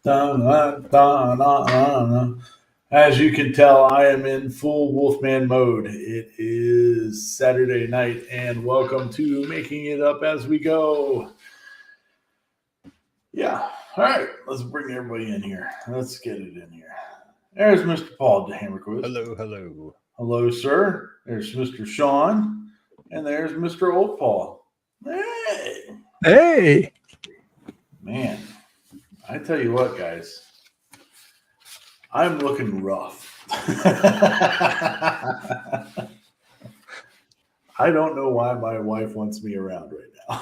Dun, dun, dun, dun, dun. As you can tell, I am in full Wolfman mode. It is Saturday night, and welcome to Making It Up as we go. Yeah, all right, let's bring everybody in here. Let's get it in here. There's Mr. Paul Hammerquist. Hello, hello. Hello, sir. There's Mr. Sean, and there's Mr. Old Paul. Hey! Hey! Man, I tell you what, guys. I'm looking rough. I don't know why my wife wants me around right now.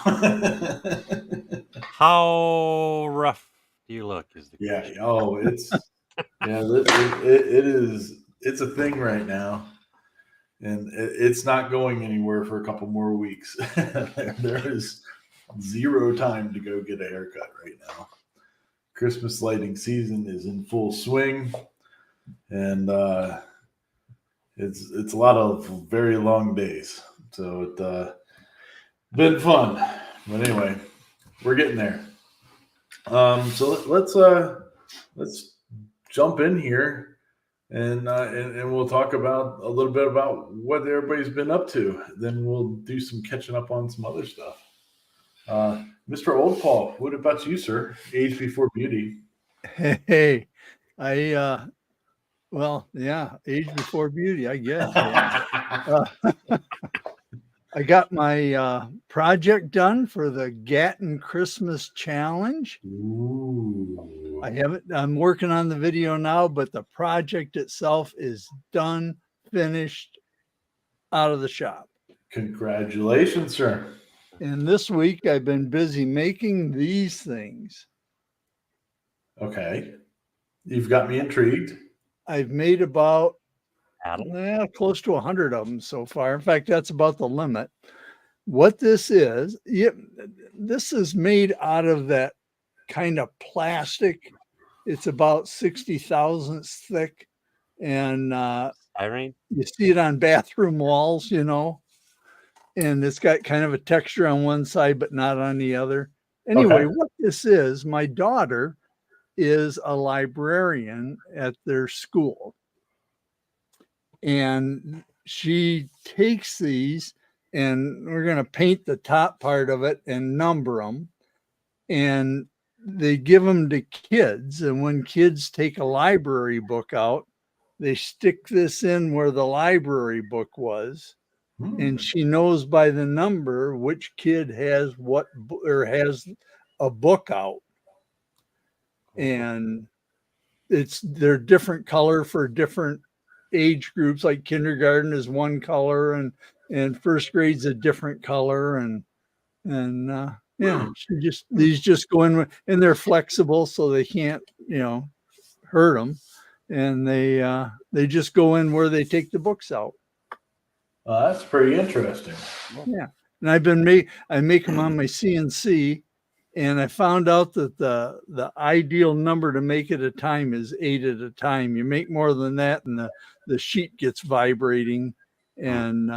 How rough do you look? Is the question. Oh, it is. It's a thing right now, and it's not going anywhere for a couple more weeks. There is zero time to go get a haircut right now. Christmas lighting season is in full swing, and it's a lot of very long days. So it's been fun, but anyway, we're getting there. So let's jump in here, and we'll talk about a little bit about what everybody's been up to. Then we'll do some catching up on some other stuff. Mr. Old Paul, what about you, sir? Age before beauty. Hey, age before beauty, I guess. Yeah. I got my project done for the Gatton Christmas challenge. Ooh. I'm working on the video now, but the project itself is done, finished, out of the shop. Congratulations, sir. And this week I've been busy making these things. Okay. You've got me intrigued. I've made about close to 100 of them so far. In fact, that's about the limit. What this is, this is made out of that kind of plastic. It's about 60 thousandths thick. And Irene? You see it on bathroom walls, and it's got kind of a texture on one side, but not on the other. Anyway, What this is, my daughter is a librarian at their school. And she takes these, and we're going to paint the top part of it and number them. And they give them to kids. And when kids take a library book out, they stick this in where the library book was. And she knows by the number which kid has what or has a book out. And they're different color for different age groups. Like kindergarten is one color, and first grade's a different color, and these just go in, and they're flexible, so they can't hurt them, and they just go in where they take the books out. That's pretty interesting. Yeah, and I make them on my CNC. And I found out that the ideal number to make at a time is 8 at a time. You make more than that, and the sheet gets vibrating. And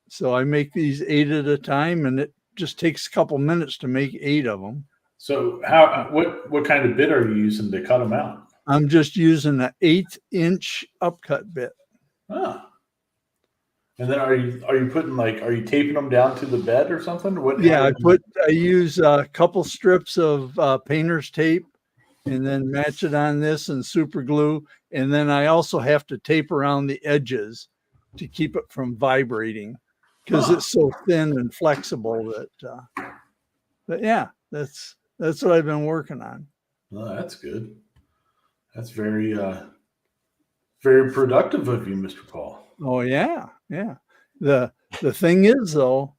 so I make these 8 at a time, and it just takes a couple minutes to make 8 of them. So what kind of bit are you using to cut them out? I'm just using an 1/8-inch upcut bit. Ah. And then are you taping them down to the bed or something? I use a couple strips of painter's tape, and then match it on this and super glue. And then I also have to tape around the edges to keep it from vibrating, because it's so thin and flexible that, but yeah, that's what I've been working on. Oh, that's good. That's very, very productive of you, Mr. Paul. Oh yeah. Yeah. The thing is, though,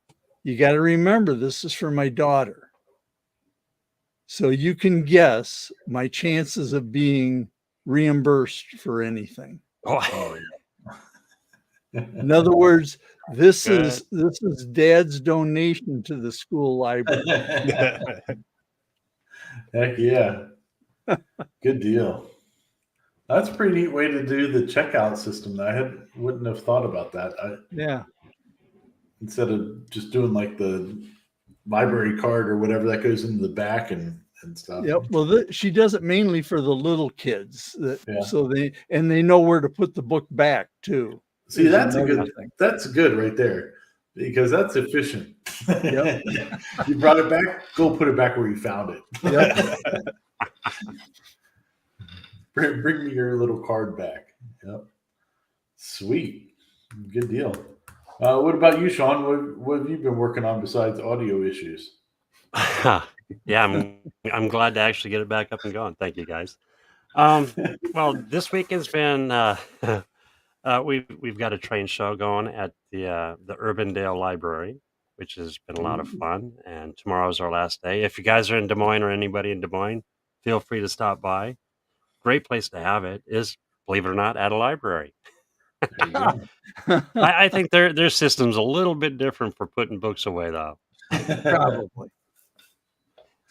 you got to remember, this is for my daughter. So you can guess my chances of being reimbursed for anything. Oh yeah. In other words, this is Dad's donation to the school library. Heck yeah. Good deal. That's a pretty neat way to do the checkout system. I wouldn't have thought about that. Instead of just doing like the library card or whatever that goes into the back and and stuff. Yep. Well, she does it mainly for the little kids, Yeah. so they know where to put the book back too. See, is that's a another good thing. that's good right there, because that's efficient. Yep. You brought it back, go put it back where you found it. Yep. Bring me your little card back. Yep. Sweet. Good deal. What about you, Sean? What have you been working on besides audio issues? Yeah, I'm glad to actually get it back up and going. Thank you, guys. Well, this weekend's been we've got a train show going at the Urbandale Library, which has been a lot of fun. And tomorrow's our last day. If you guys are in Des Moines or anybody in Des Moines, feel free to stop by. Great place to have it is, believe it or not, at a library. There you go. I think their system's a little bit different for putting books away, though. Probably.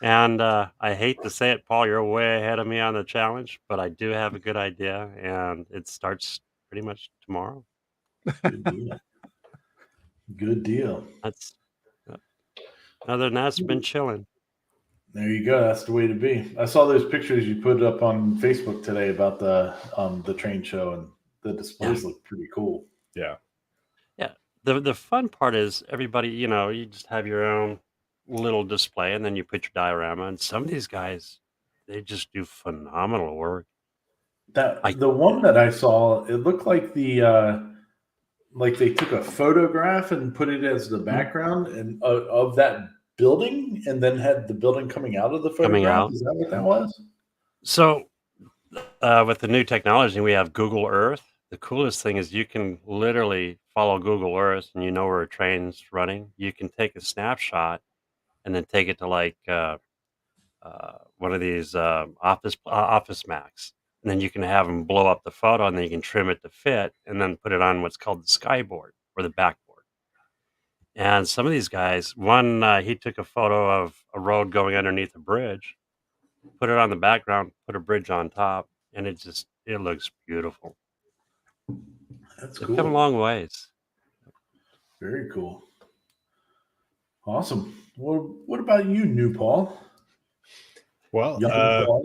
And I hate to say it, Paul, you're way ahead of me on the challenge, but I do have a good idea, and it starts pretty much tomorrow. Good deal. Good deal. That's other than that, it's been chilling. There you go. That's the way to be. I saw those pictures you put up on Facebook today about the train show, and the displays look pretty cool. Yeah. Yeah. The fun part is everybody, you just have your own little display, and then you put your diorama. And some of these guys, they just do phenomenal work. The one that I saw, it looked like like they took a photograph and put it as the background and of that building, and then had the building coming out of the photograph. Coming out. Is that what that was? So with the new technology, we have Google Earth. The coolest thing is you can literally follow Google Earth, and you know where a train's running. You can take a snapshot and then take it to like one of these Office Max, and then you can have them blow up the photo, and then you can trim it to fit, and then put it on what's called the skyboard or the backboard. And some of these guys, he took a photo of a road going underneath a bridge, put it on the background, put a bridge on top, and it looks beautiful. That's They've cool. come a long ways. Very cool. Awesome. Well, what about you, New Paul? Well, Young Paul?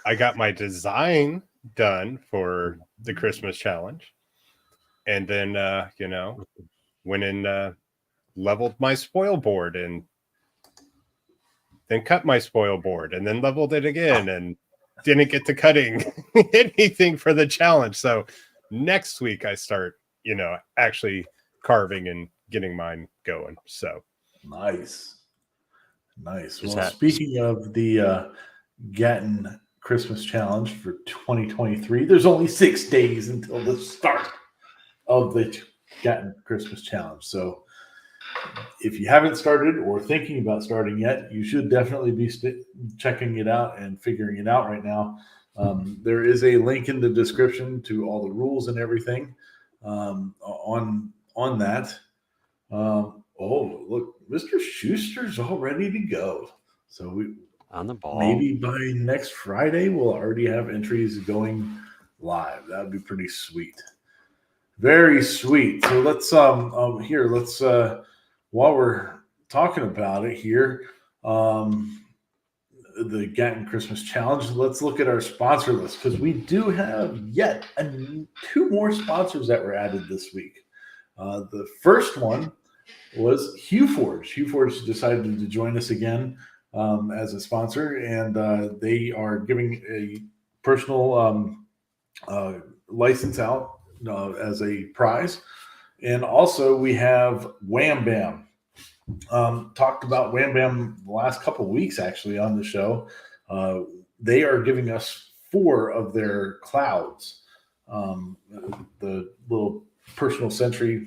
I got my design done for the Christmas challenge, and then went and leveled my spoil board, and then cut my spoil board, and then leveled it again, and didn't get to cutting anything for the challenge. So next week I start, actually carving and getting mine going. So Nice. Well, speaking of the Gatton Christmas Challenge for 2023, there's only 6 days until the start of the Gatton Christmas Challenge. So if you haven't started or thinking about starting yet, you should definitely be checking it out and figuring it out right now. There is a link in the description to all the rules and everything on that. Oh, look, Mr. Schuster's all ready to go. So we On the ball. maybe by next Friday we'll already have entries going live. That would be pretty sweet. Very sweet. So let's while we're talking about it here, the Gatton Christmas Challenge, let's look at our sponsor list, because we do have yet 2 more sponsors that were added this week. The first one was Hugh Forge. Hugh Forge decided to join us again as a sponsor, and they are giving a personal license out as a prize. And also we have Wham Bam. Talked about Wham Bam the last couple of weeks actually on the show. They are giving us 4 of their clouds, the little personal Sentry,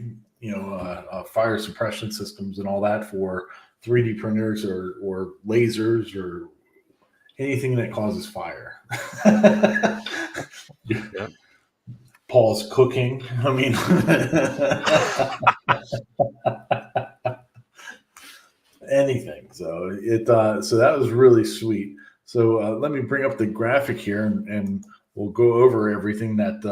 fire suppression systems and all that for 3D printers or lasers or anything that causes fire. Yep. Paul's cooking. I mean, anything. So so that was really sweet. So let me bring up the graphic here and we'll go over everything that.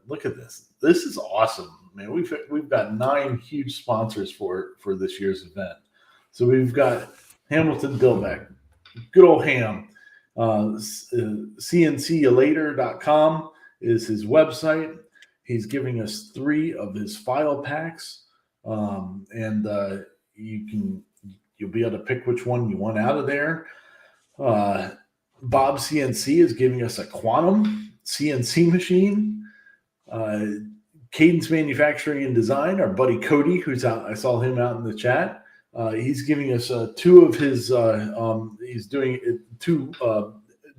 Look at this. This is awesome, man. We've got 9 huge sponsors for this year's event. So we've got Hamilton Dilbeck, good old Ham. CNCelator.com is his website. He's giving us 3 of his file packs, and you'll be able to pick which one you want out of there. Bob CNC is giving us a Quantum CNC machine. Cadence Manufacturing and Design, our buddy Cody, who's out, I saw him out in the chat. He's giving us 2 of his. He's doing 2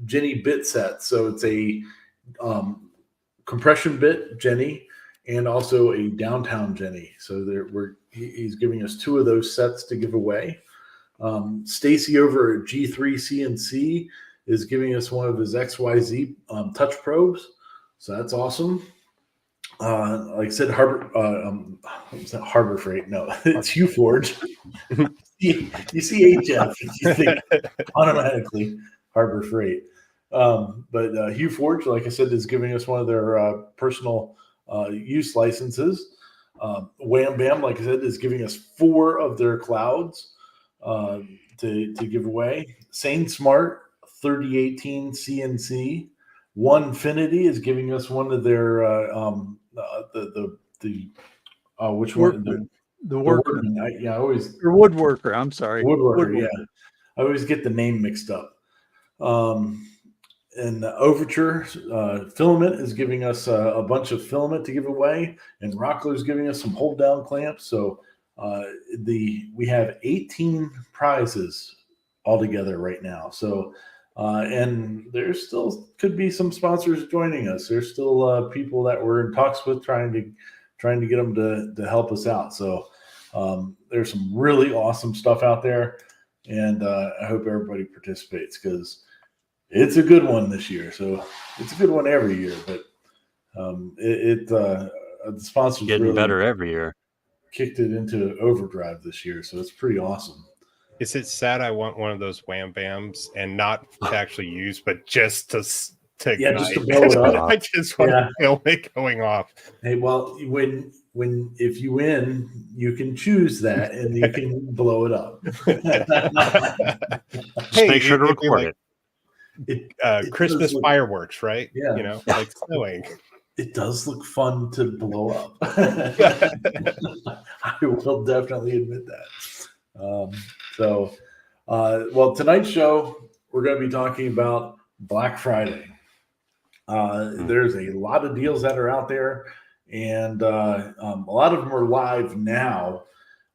Jenny bit sets, so it's a compression bit Jenny and also a downtown Jenny. So he's giving us 2 of those sets to give away. Stacy over at G3 CNC is giving us one of his XYZ touch probes, so that's awesome. Like I said, Harbor Freight. No, it's Hugh Forge. you see HF, you think automatically Harbor Freight. But Hugh Forge, like I said, is giving us one of their personal use licenses. Wham Bam, like I said, is giving us 4 of their clouds to give away. Sainsmart 3018 CNC. Onefinity is giving us one of their which one? The workman. I always Or woodworker. I'm sorry. Woodworker. Yeah, I always get the name mixed up. And Overture Filament is giving us a bunch of filament to give away, and Rockler is giving us some hold down clamps. So we have 18 prizes altogether right now. So and there still could be some sponsors joining us. There's still people that we're in talks with trying to get them to help us out. So there's some really awesome stuff out there, and I hope everybody participates because it's a good one this year. So it's a good one every year, but the sponsors Getting really better every year. Kicked it into overdrive this year, so it's pretty awesome. Is it sad I want one of those Wham Bams and not to actually use, but just to yeah, just to blow it up? I just want to feel it going off. Hey, well, if you win, you can choose that and you can blow it up. Just make sure to record it. Christmas fireworks, right? Yeah. You know, like snowing. It does look fun to blow up. I will definitely admit that. Well, tonight's show, we're going to be talking about Black Friday. There's a lot of deals that are out there, and a lot of them are live now,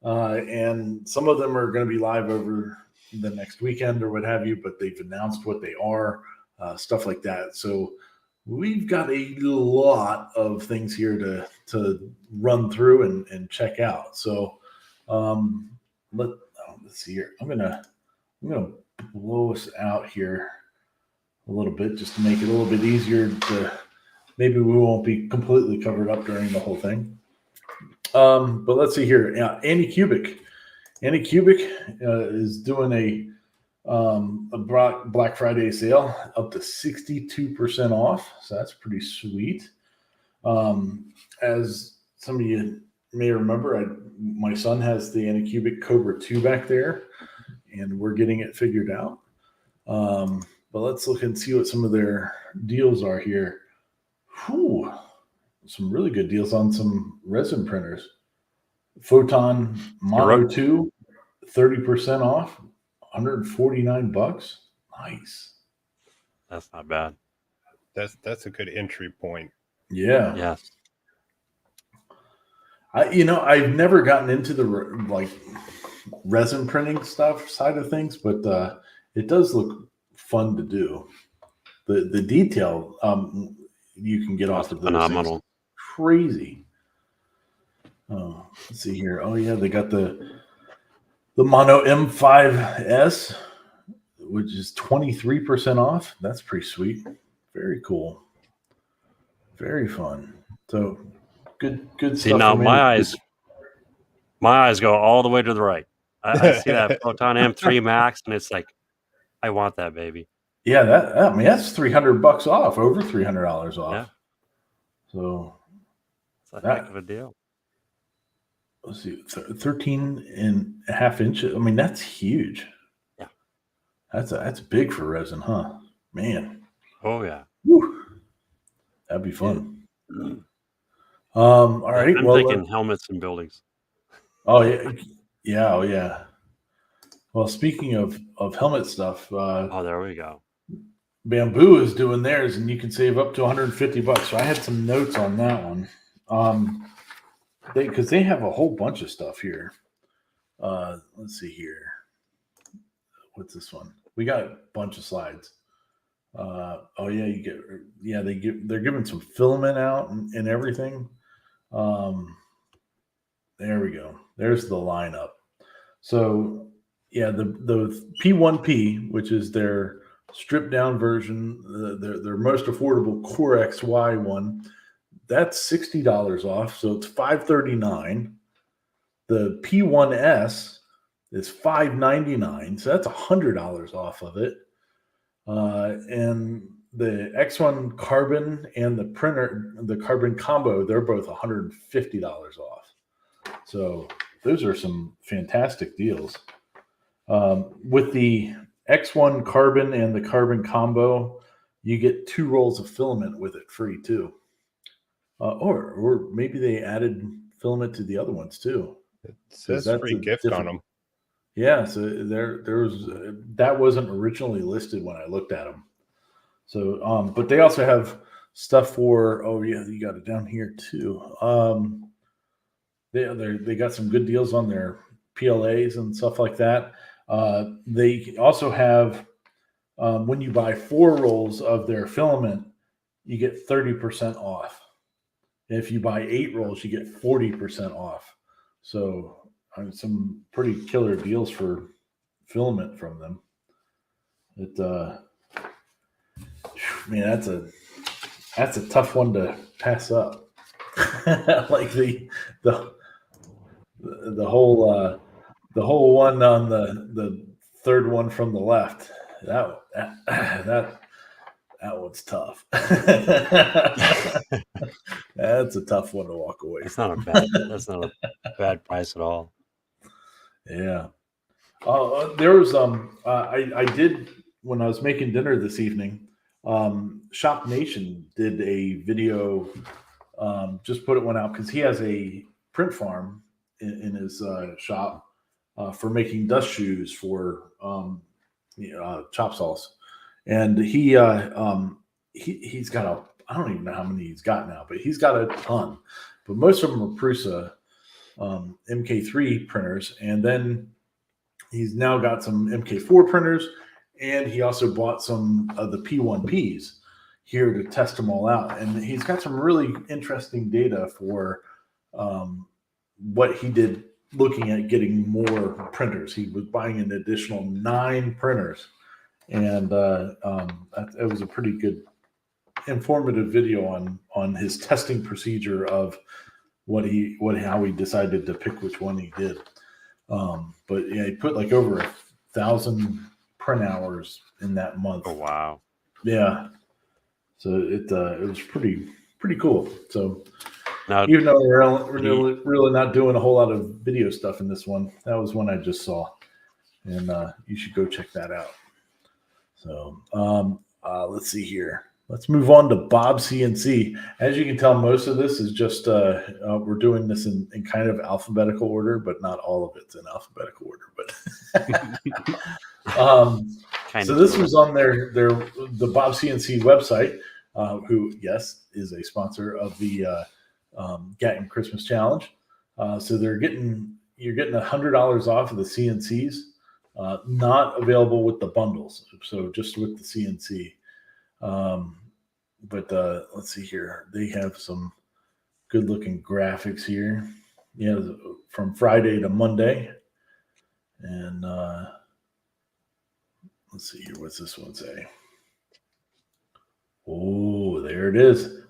and some of them are going to be live over the next weekend or what have you, but they've announced what they are, stuff like that. So we've got a lot of things here to run through and check out. So let's see here. I'm gonna blow us out here a little bit just to make it a little bit easier to. Maybe we won't be completely covered up during the whole thing. But let's see here. Yeah, Andy Cubic is doing a Black Friday sale up to 62% off. So that's pretty sweet. As some of you may remember, my son has the Anycubic Cobra 2 back there, and we're getting it figured out. But let's look and see what some of their deals are here. Whew, some really good deals on some resin printers. Photon Mono 2, 30% off, $149. Nice. That's not bad. That's a good entry point. Yeah. Yes. I've never gotten into the resin printing stuff side of things, but it does look fun to do. The detail you can get off of those phenomenal. Crazy. Oh, let's see here. Oh yeah, they got the Mono M5S, which is 23% off. That's pretty sweet. Very cool. Very fun. So good See, stuff. now my eyes go all the way to the right. I see that Photon M3 Max, and it's like, I want that baby. Yeah, that's $300 off, over $300 off. Yeah. So it's a heck of a deal. Let's see, 13.5 inches. I mean, that's huge. Yeah. That's big for resin, huh? Man. Oh yeah. Whew. That'd be fun. All right. I'm Well, thinking helmets and buildings. oh yeah, yeah, oh yeah. Well, speaking of helmet stuff, Oh, there we go. Bamboo is doing theirs, and you can save up to $150. So I had some notes on that one. Because they have a whole bunch of stuff here. Let's see here. What's this one? We got a bunch of slides. Oh yeah, they're giving some filament out and everything. There we go. There's the lineup. So yeah, the P1P, which is their stripped down version, their most affordable Core XY one, that's $60 off. So it's $539. The P1S is $599. So that's $100 off of it. And the X1 Carbon and the printer, the Carbon combo, they're both $150 off. So those are some fantastic deals. With the X1 Carbon and the Carbon combo, you get 2 rolls of filament with it free too. Or maybe they added filament to the other ones too. It says free gift on them. Yeah, so there was that wasn't originally listed when I looked at them. So, but they also have stuff for. Oh yeah, you got it down here too. They got some good deals on their PLAs and stuff like that. They also have when you buy 4 rolls of their filament, you get 30% off. If you buy 8 rolls, you get 40% off. So some pretty killer deals for filament from them. Man, that's a tough one to pass up. Like the whole one on the third one from the left. That one's tough. That's a tough one to walk away. That's not a bad price at all. Yeah. There was I did when I was making dinner this evening. Shop Nation did a video. Just put one out because he has a print farm in his shop for making dust shoes for chop saws, and he's got I don't even know how many he's got now, but he's got a ton. But most of them are Prusa MK3 printers, and then he's now got some MK4 printers, and he also bought some of the P1Ps here to test them all out. And he's got some really interesting data for what he did looking at getting more printers. He was buying an additional 9 printers, and it was a pretty good informative video on his testing procedure of how he decided to pick which one he did. But yeah, he put like over 1,000 print hours in that month. Oh wow! Yeah, so it was pretty cool. So now, even though we're really not doing a whole lot of video stuff in this one, that was one I just saw, and you should go check that out. So let's see here. Let's move on to Bob CNC. As you can tell, most of this is just we're doing this in kind of alphabetical order, but not all of it's in alphabetical order. But so this was on the Bob CNC website, who is a sponsor of the Gatton Christmas Challenge. So you're getting $100 off of the CNCs, not available with the bundles. So just with the CNC. But let's see here. They have some good looking graphics here. Yeah, from Friday to Monday. And let's see here. What's this one say? Oh, there it is.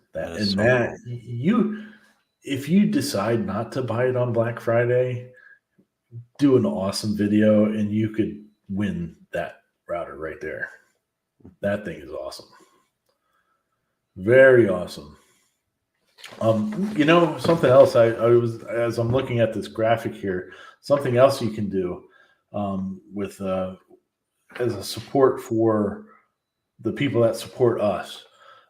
If you decide not to buy it on Black Friday, do an awesome video and you could win that router right there. That thing is awesome. Very awesome. Something else as I'm looking at this graphic here, something else you can do with as a support for the people that support us.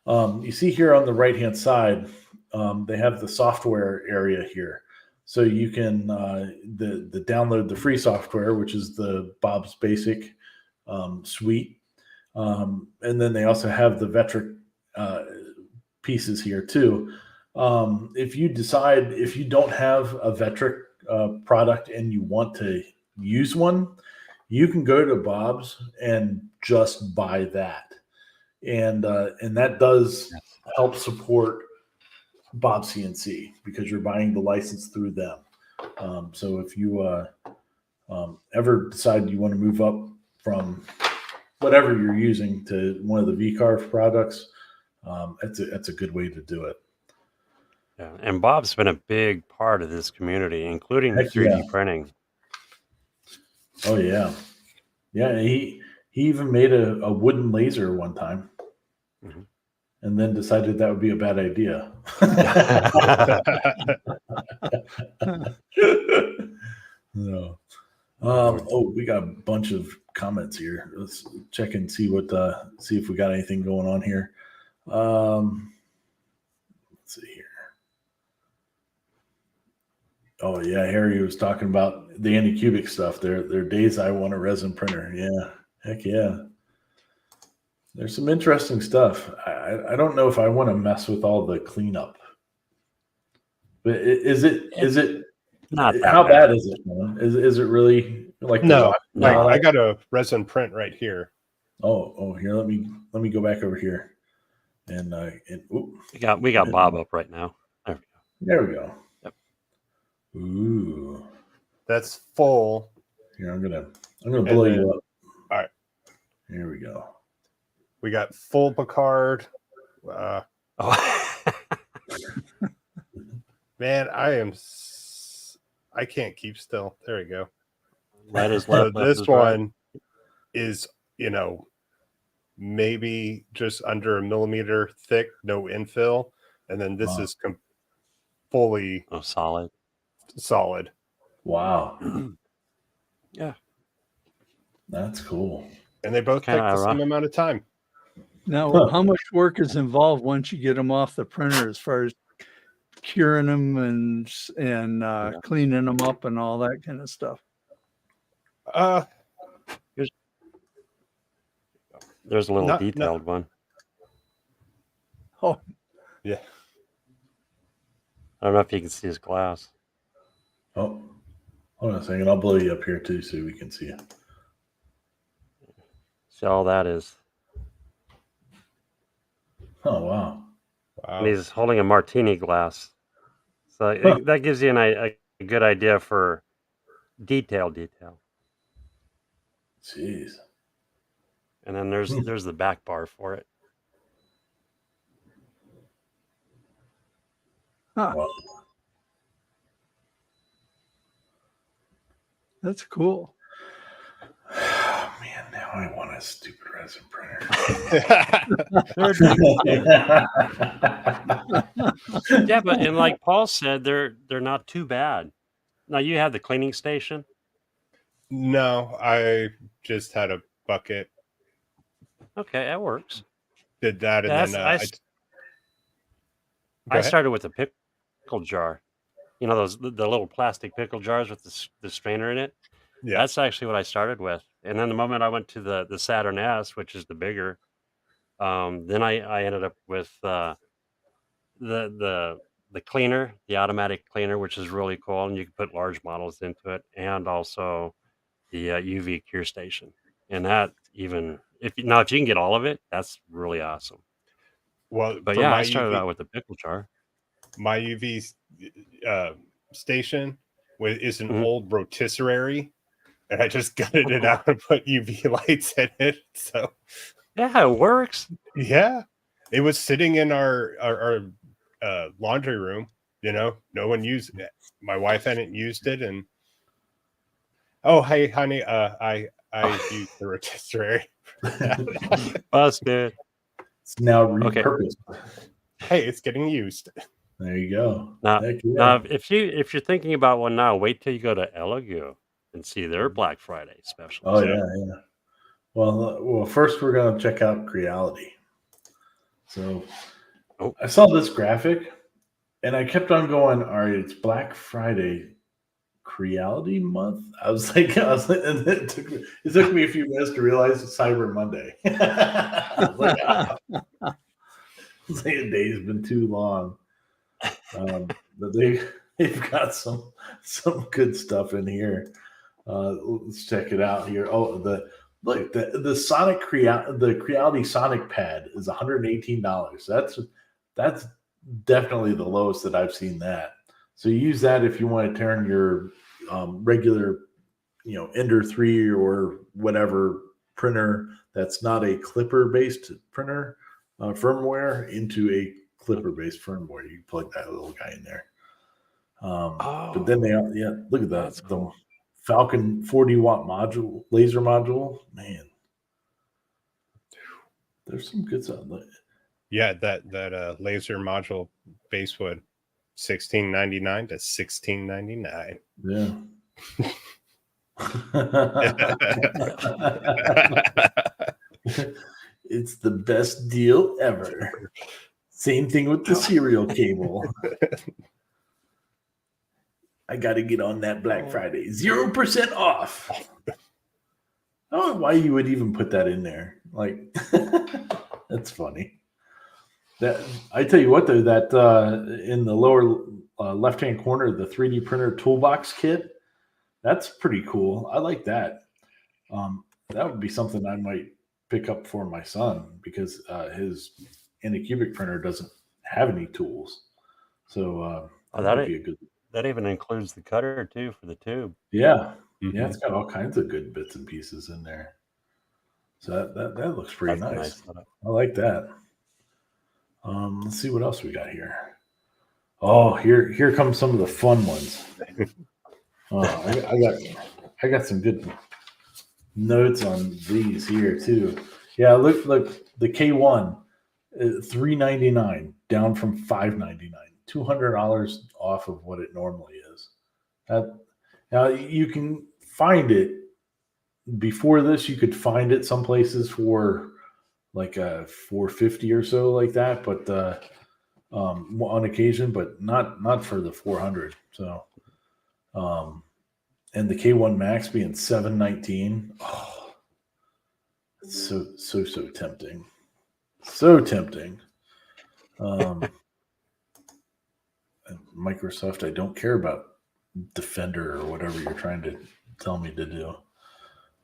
You see here on the right-hand side, they have the software area here. So you can the download the free software, which is the Bob's Basic suite. And then they also have the Vectric pieces here too. If you don't have a Vectric product and you want to use one, you can go to Bob's and just buy that. And that does help support Bob CNC because you're buying the license through them. So if you ever decide you want to move up from whatever you're using to one of the VCarve products, that's a good way to do it. Yeah, and Bob's been a big part of this community, including Heck 3D yeah. printing. Oh yeah, yeah. He even made a wooden laser one time, and then decided that would be a bad idea. No. Oh, we got a bunch of comments here. Let's check and see if we got anything going on here. Let's see here. Oh yeah, Harry was talking about the Anycubic stuff. There are days I want a resin printer. Yeah, heck yeah. There's some interesting stuff. I don't know if I want to mess with all the cleanup. But is it Not that how bad. bad is it? Man? Is it really like No, No. I got a resin print right here. Oh, here, let me go back over here. And ooh, We got Bob up right now. there we go. Yep. Ooh. That's full. Here, I'm gonna blow you up. All right. Here we go. We got full Picard. Man, I can't keep still. There we go. Right is left. So left this is right. one is, maybe just under a millimeter thick, no infill. And then this is fully solid. Wow. Yeah. That's cool. And they both take Kinda the same amount of time. Now, how much work is involved once you get them off the printer as far as curing them and cleaning them up and all that kind of stuff? There's a little detailed one. Oh, yeah. I don't know if you can see his glass. Oh, hold on a second. I'll blow you up here too so we can see it. See all that is. Oh, wow. And he's holding a martini glass. So that gives you a good idea for detail. Jeez. And then there's the back bar for it. huh. Wow. That's cool. Oh, man, now I want a stupid resin printer. Yeah, but and like Paul said, they're not too bad. Now you have the cleaning station. No, I just had a bucket. Okay, that works. Did that, and then I started with a pickle jar. The little plastic pickle jars with the strainer in it. Yeah, That's actually what I started with. And then the moment I went to the Saturn S, which is the bigger, then I ended up with the cleaner, the automatic cleaner, which is really cool, and you can put large models into it, and also the UV cure station. And that even if you can get all of it, that's really awesome. well, But for yeah, my I started UV out with the pickle jar. My UV station is an Mhm. old rotisserie, and I just gutted it out and put UV lights in it. So Yeah, it works. yeah, it was sitting in our laundry room. No one used it. My wife hadn't used it, and oh hey honey, I used the rotisserie. Busted. It's now Okay. repurposed. Hey, it's getting used. There you go. Now, Heck yeah. if you're thinking about one now, wait till you go to Elegoo and see their Black Friday specials. Oh yeah. Well, first we're gonna check out Creality. So Oh. I saw this graphic, and I kept on going. All right, it's Black Friday, Creality month. I was like, and it took me a few minutes to realize it's Cyber Monday. I was like, it's like a day's been too long. But they've got some good stuff in here. Let's check it out here. Oh, the Sonic the Creality Sonic Pad is $118. That's definitely the lowest that I've seen that. So you use that if you want to turn your regular, Ender 3 or whatever printer that's not a clipper-based printer firmware into a clipper-based firmware. You plug that little guy in there. But then look at that. That's The cool. Falcon 40-watt laser module. Man, there's some good stuff. Yeah, that laser module basewood, $16.99 to $16.99. Yeah. It's the best deal ever. Same thing with the serial cable. I got to get on that Black Friday. 0% off. I don't know why you would even put that in there. Like, that's funny. That I tell you what, though, that in the lower left-hand corner, the 3D printer toolbox kit, that's pretty cool. I like that. That would be something I might pick up for my son because his Anycubic printer doesn't have any tools. So that would be a good. That even includes the cutter too for the tube. Yeah. Mhm. Yeah, it's got all kinds of good bits and pieces in there. So that looks pretty That's a nice. setup. I like that. Let's see what else we got here. Oh, here comes some of the fun ones. I got some good notes on these here too. Yeah, look, the K1, $399 down from $599, $200 off of what it normally is. Now you can find it. Before this, you could find it some places for like $450 or so, like that, but on occasion, but not for the $400. So, and the K1 Max being $719. Oh, it's so tempting, so tempting. Microsoft, I don't care about Defender or whatever you're trying to tell me to do.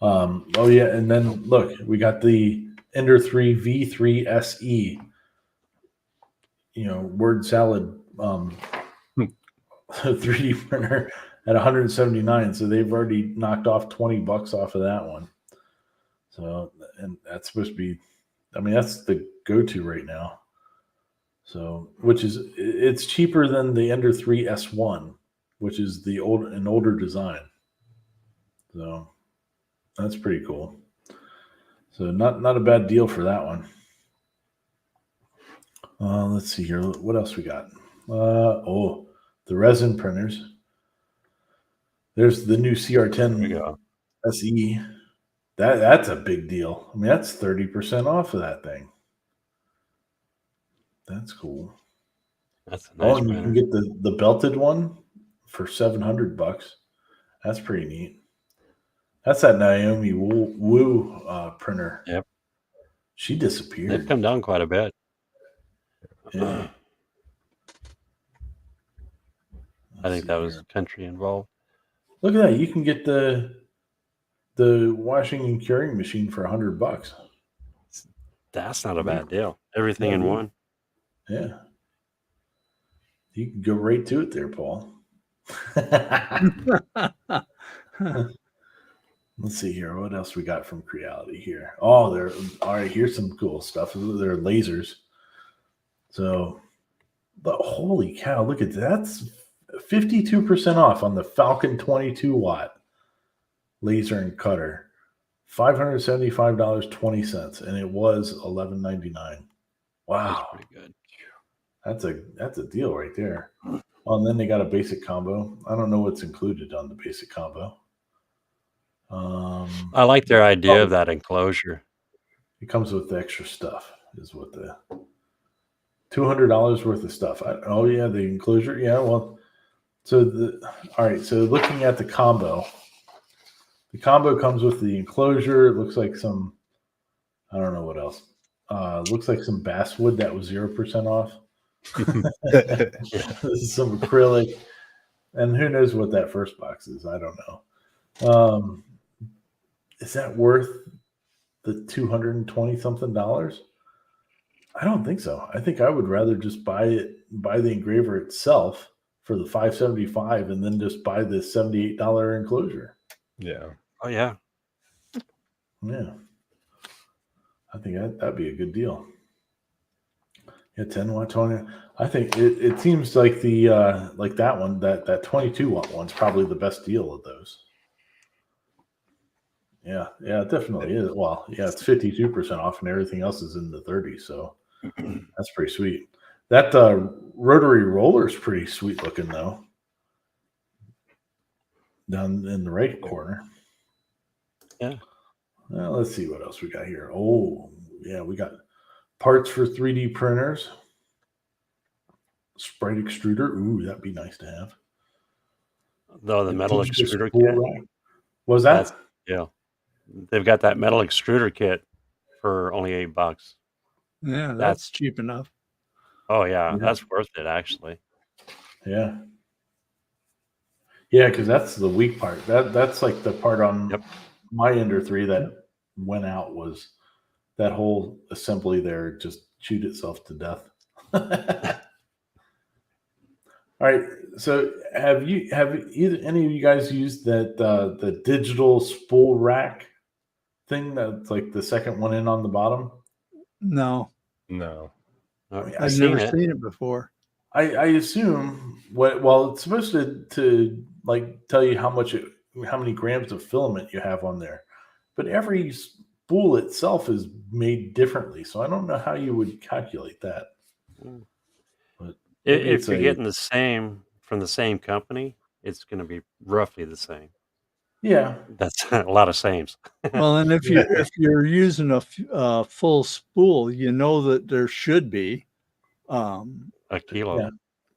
Oh yeah, and then look, we got the Ender 3 V3 SE. Word salad 3D printer at $179. So they've already knocked off $20 off of that one. So, and that's supposed to be, that's the go-to right now. So, it's cheaper than the Ender 3 S1, which is an older design. So that's pretty cool. So not a bad deal for that one. Let's see here. What else we got? The resin printers. There's the new CR10 SE. That's a big deal. That's 30% off of that thing. That's cool. That's a nice and you can get the belted one for $700. That's pretty neat. That's that Naomi Wu printer. Yep. She disappeared. They've come down quite a bit. Yeah. I think that was country involved. Look at that. You can get the washing and curing machine for $100. That's not a bad deal. Everything in one. Yeah. You can go right to it there, Paul. Let's see here. What else we got from Creality here? Oh, all right. Here's some cool stuff. They're lasers. So, holy cow! Look at that. That's 52% off on the Falcon 22-watt laser and cutter. $575.20, and it was $11.99. Wow, that's pretty good. That's a deal right there. Oh, and then they got a basic combo. I don't know what's included on the basic combo. I like their idea Oh. of that enclosure. It comes with the extra stuff, is what the $200 worth of stuff. Oh yeah, the enclosure. Yeah, well, all right. So looking at the combo comes with the enclosure. It looks like some, I don't know what else. Looks like some basswood that was 0% off. This is some acrylic, and who knows what that first box is? I don't know. Is that worth the $220 something? I don't think so. I think I would rather just buy the engraver itself for the $575 and then just buy the $78 enclosure. Yeah. Oh yeah. Yeah. I think that'd be a good deal. Yeah, 10 watt 20. I think it seems like the like that one, that 22 watt one's probably the best deal of those. Yeah, it definitely is. Well, yeah, it's 52% off and everything else is in the 30s, so that's pretty sweet. That rotary roller is pretty sweet looking though. Down in the right corner. Yeah. Well, let's see what else we got here. Oh, yeah, we got parts for 3D printers. Sprite extruder. Ooh, that'd be nice to have. Though the metal Digital extruder spool kit. rack. Was that? Yeah. They've got that metal extruder kit for only $8. Yeah, that's cheap enough. Oh yeah, Yeah. that's worth it actually. Yeah. Yeah, because that's the weak part. That's like the part on my Ender 3 that went out was that whole assembly there just chewed itself to death. All right. So have either any of you guys used that the digital spool rack thing that's like the second one in on the bottom? No, No. I've never seen it before. I assume it's supposed to like tell you how many grams of filament you have on there, but every spool itself is made differently, so I don't know how you would calculate that. But If you're getting the same from the same company, it's going to be roughly the same. Yeah, that's a lot of sames. Well, and if you're using a full spool, you know that there should be a kilo.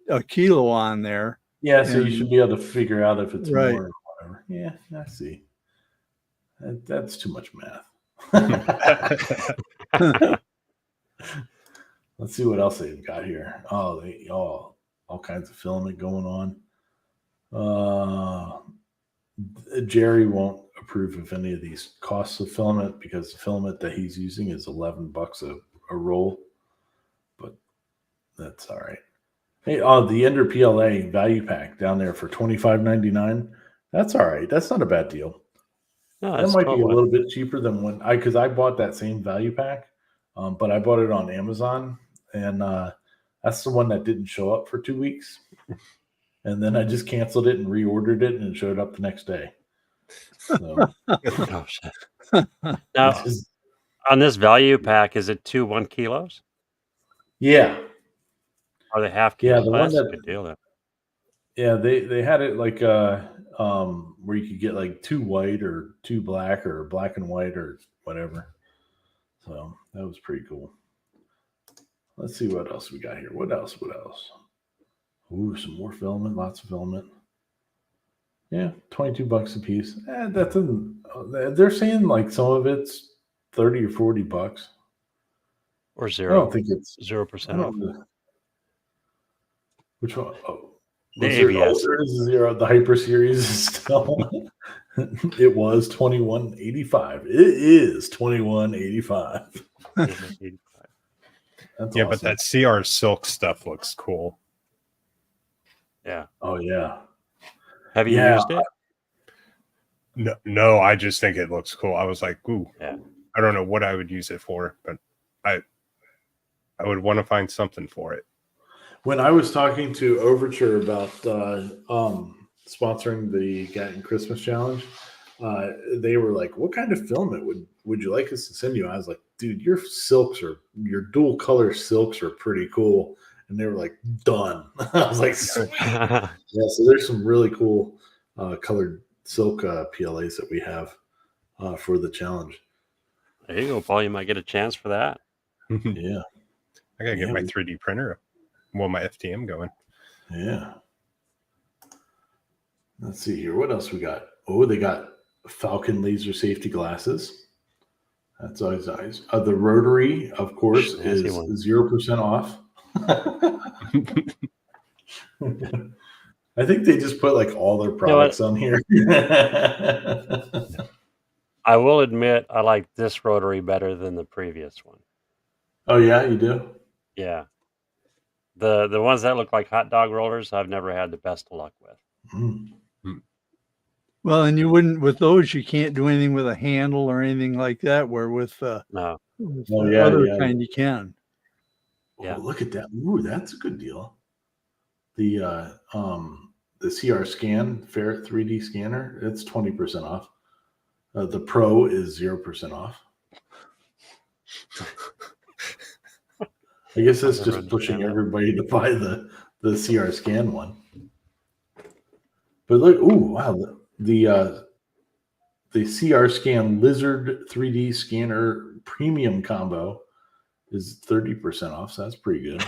A kilo on there. Yeah, so you should be able to figure out if it's right. more or whatever. Yeah, I see. That's too much math. Let's see what else they've got here. Oh, all kinds of filament going on. Jerry won't approve of any of these costs of filament because the filament that he's using is $11 a roll, but that's all right. Hey, the Ender PLA value pack down there for $25.99. That's all right. That's not a bad deal. No, that might be a little bit cheaper than because I bought that same value pack, but I bought it on Amazon, and that's the one that didn't show up for 2 weeks. And then I just canceled it and reordered it, and it showed up the next day. So, now, on this value pack, is it 2 1 kilos? Yeah. Are they half kilos? Yeah, the one that's a good deal then. Yeah, they had it like where you could get like 2 white or 2 black or black and white or whatever. So that was pretty cool. Let's see what else we got here. What else? Ooh, some more filament, lots of filament. Yeah, $22 a piece. That doesn't. They're saying like some of it's $30 or $40. Or zero. I don't think it's 0%. Which one? Oh, the ABS. There is 0. The Hyper Series is still. It was $21.85. It is $21.85. Yeah, awesome. But that CR Silk stuff looks cool. Yeah. Oh yeah. Have you used it? No, I just think it looks cool. I was like, ooh, yeah. I don't know what I would use it for, but I would want to find something for it. When I was talking to Overture about sponsoring the Gatton Christmas Challenge, they were like, "What kind of filament would you like us to send you?" I was like, "Dude, your dual color silks are pretty cool." And they were like, "Done." I was like, yeah. So there's some really cool colored silk PLAs that we have. for the challenge. There you go, Paul. You might get a chance for that. Yeah. I gotta get my 3D printer, well, my FTM going. Yeah. Let's see here. What else we got? Oh, they got Falcon laser safety glasses. That's always nice. The rotary, of course, is 0% off. I think they just put like all their products on here. I will admit I like this rotary better than the previous one. Oh yeah, you do? Yeah. The ones that look like hot dog rollers, I've never had the best of luck with. Mm. Well, and you wouldn't with those. You can't do anything with a handle or anything like that. Where with No. the other kind you can. Yeah. Oh, look at that! Ooh, that's a good deal. The CR Scan Ferret 3D scanner, it's 20% off. The Pro is 0% off. I guess that's just pushing everybody to buy the CR Scan one. But look, ooh, wow, the CR Scan Lizard 3D scanner premium combo is 30% off, so that's pretty good.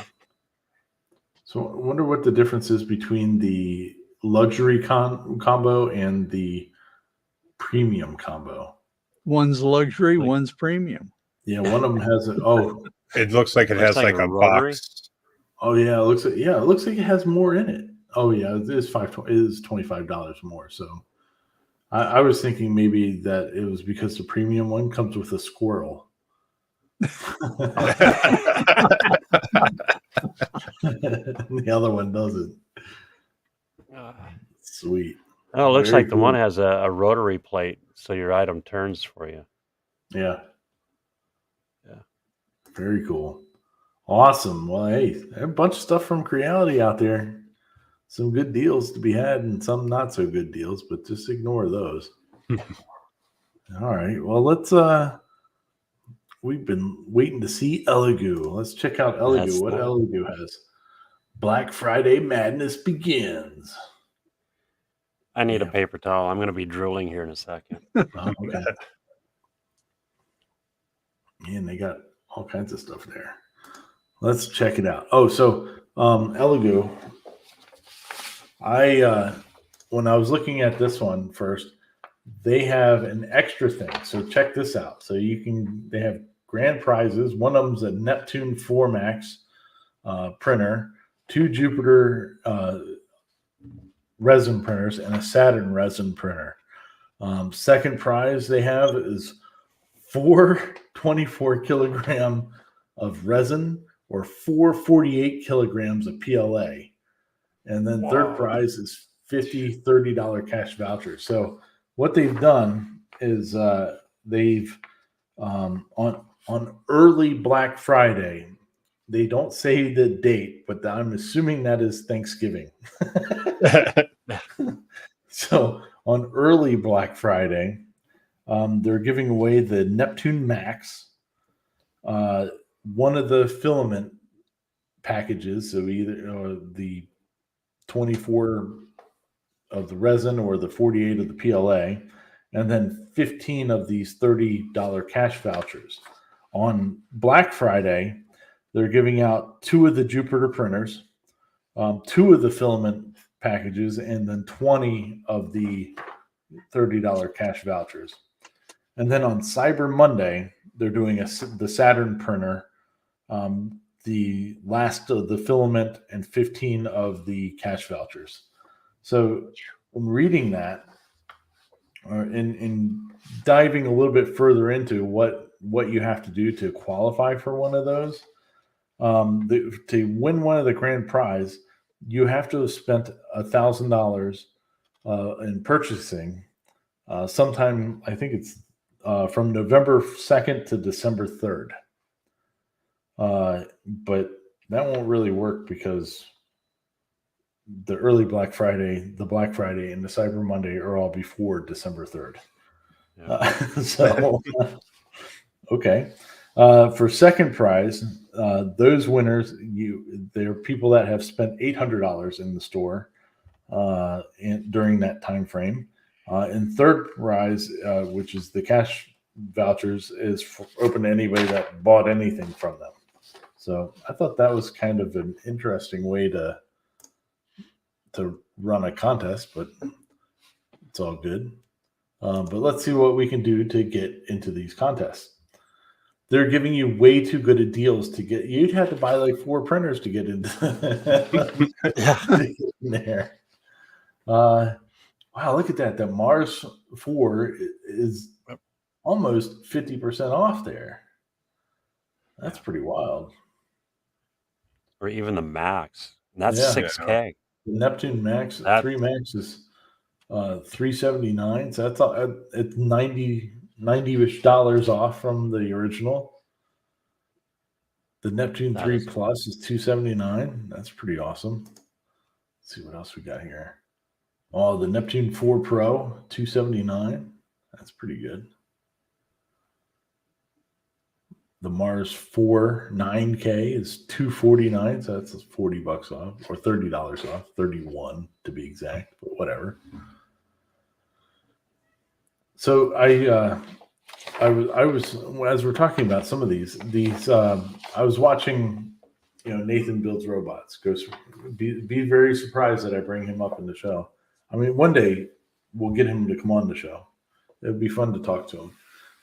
So I wonder what the difference is between the luxury combo and the premium combo. One's luxury, one's premium. Yeah, one of them has it looks like it has like a box. Oh yeah, it looks like it has more in it. Oh yeah, it is $25 more. So I was thinking maybe that it was because the premium one comes with a squirrel. The other one doesn't. Sweet. Oh, it looks like the one has a rotary plate, so your item turns for you. Yeah. Yeah. Very cool. Awesome. Well, hey, a bunch of stuff from Creality out there. Some good deals to be had and some not so good deals, but just ignore those. All right. Well, let's we've been waiting to see Elegoo. Let's check out Elegoo. What Elegoo has. Black Friday madness begins. I need a paper towel. I'm going to be drooling here in a second. Oh, okay. Man, they got all kinds of stuff there. Let's check it out. Oh, so Elegoo. When I was looking at this one first, they have an extra thing. So check this out. So they have grand prizes. One of them's a Neptune 4 Max printer, 2 Jupiter resin printers, and a Saturn resin printer. Second prize they have is 4 24-kilogram of resin or 4 48 kilograms of PLA. And then third prize is $30 cash voucher. So what they've done is they've on early Black Friday, they don't say the date, but I'm assuming that is Thanksgiving. So on early Black Friday, they're giving away the Neptune Max, one of the filament packages, so either the 24 of the resin or the 48 of the PLA, and then 15 of these $30 cash vouchers. On Black Friday, they're giving out 2 of the Jupiter printers, 2 of the filament packages, and then 20 of the $30 cash vouchers. And then on Cyber Monday, they're doing the Saturn printer, the last of the filament, and 15 of the cash vouchers. So when reading that, and diving a little bit further into what you have to do to qualify for one of those, to win one of the grand prize, you have to have spent $1,000 in purchasing sometime, I think it's from November 2nd to December 3rd. But that won't really work because the early Black Friday, the Black Friday, and the Cyber Monday are all before December 3rd. Yeah. Okay. For second prize, those winners, they're people that have spent $800 in the store during that time frame. And third prize, which is the cash vouchers, is open to anybody that bought anything from them. So I thought that was kind of an interesting way to run a contest, but it's all good. But let's see what we can do to get into these contests. They're giving you way too good of deals to get. You'd have to buy like 4 printers to get into in there. Wow, look at that. The Mars 4 is almost 50% off there. That's pretty wild. Or even the Max. And that's Yeah. 6K. The Neptune Max, That- 3 Max is $379. So that's it's $90-ish off from the original. The Neptune That 3 is- Plus is $279. That's pretty awesome. Let's see what else we got here. Oh, the Neptune 4 Pro, $279. That's pretty good. The Mars 4 9K is $249, so that's $40 off, or $30 off, 31 to be exact, but whatever. So I was as we're talking about some of these I was watching, Nathan Builds Robots. Be very surprised that I bring him up in the show. I mean, one day we'll get him to come on the show. It'd be fun to talk to him.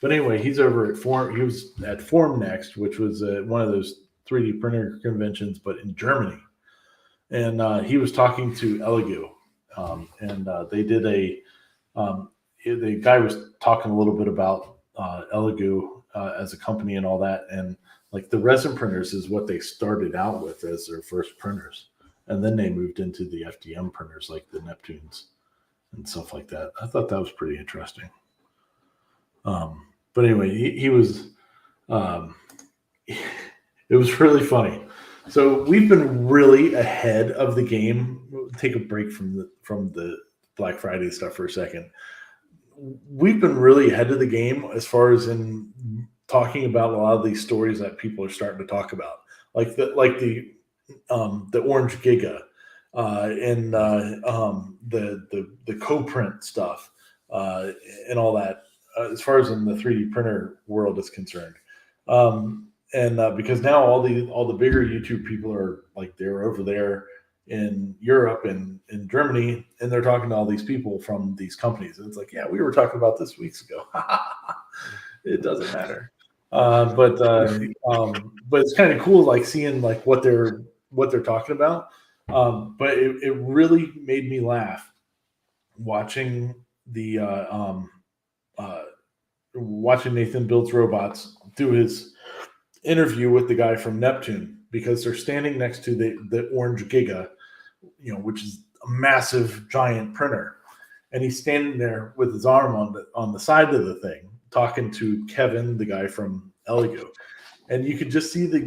But anyway, he's over at Form. He was at Form Next, which was one of those 3D printer conventions, but in Germany. And he was talking to Elegoo, and they did the guy was talking a little bit about Elegoo as a company and all that, and like the resin printers is what they started out with as their first printers, and then they moved into the FDM printers like the Neptunes and stuff like that. I thought that was pretty interesting. But anyway, he was, it was really funny. So we've been really ahead of the game. We'll take a break from the Black Friday stuff for a second. We've been really ahead of the game as far as in talking about a lot of these stories that people are starting to talk about, like the Orange Giga, and the co-print stuff, and all that. As far as in the 3D printer world is concerned, and because now all the bigger YouTube people are like they're over there in Europe and in Germany, and they're talking to all these people from these companies, and it's like, yeah, we were talking about this weeks ago. It doesn't matter, but it's kind of cool, like seeing like what they're talking about. But it really made me laugh watching watching Nathan Builds Robots do his interview with the guy from Neptune, because they're standing next to the Orange Giga, which is a massive giant printer, and he's standing there with his arm on the side of the thing, talking to Kevin, the guy from Elegoo, and you could just see the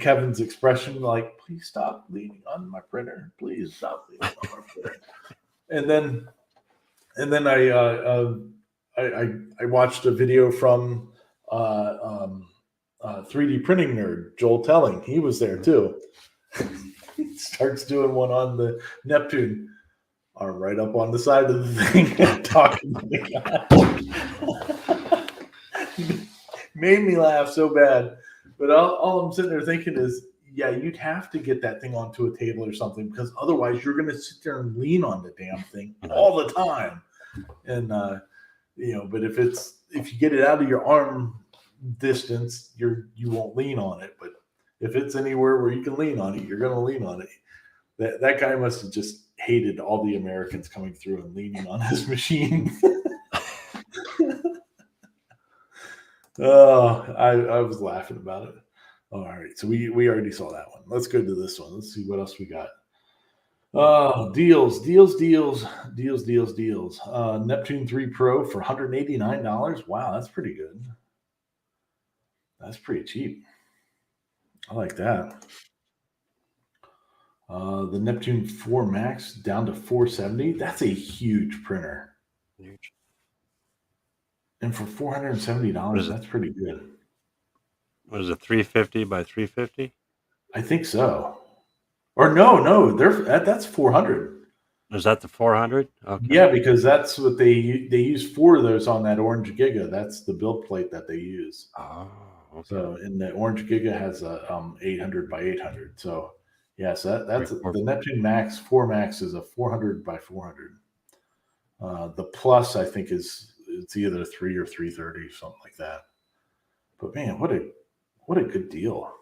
Kevin's expression, like, please stop leaning on my printer, please stop leaning on my printer, and then I watched a video from 3D printing nerd Joel Telling. He was there too. He starts doing one on the Neptune, arm right up on the side of the thing, talking to the guy. Made me laugh so bad. But all I'm sitting there thinking is, yeah, you'd have to get that thing onto a table or something, because otherwise you're going to sit there and lean on the damn thing all the time. And but if you get it out of your arm distance, you won't lean on it. But if it's anywhere where you can lean on it, you're going to lean on it. That guy must have just hated all the Americans coming through and leaning on his machine. Oh, I was laughing about it. All right, so we already saw that one. Let's go to this one. Let's see what else we got. Oh, deals. Neptune 3 Pro for $189. Wow, that's pretty good. That's pretty cheap. I like that. The Neptune 4 Max down to $470. That's a huge printer. Huge. And for $470, that's pretty good. What is it, 350 by 350? I think so. Or no, that's 400. Is that the 400? Okay. Yeah, because that's what they use 4 of those on that Orange Giga. That's the build plate that they use. Oh, okay. So, and the Orange Giga has a 800 by 800. So, yes, that's the Neptune Max 4 Max is a 400 by 400. The Plus, I think, it's either 3 or 330, something like that. But man, what a good deal.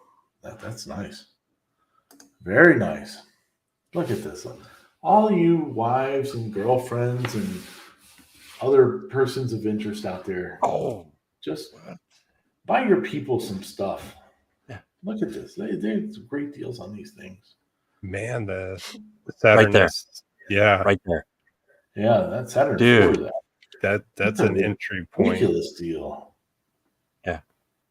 That's nice. Very nice. Look at this. All you wives and girlfriends and other persons of interest out there, just buy your people some stuff. Yeah. Look at this. There's great deals on these things. Man, the Saturn Right there. Yeah. Right there. Yeah, that Saturn Dude. 4, That's an entry point. ridiculous deal. Yeah.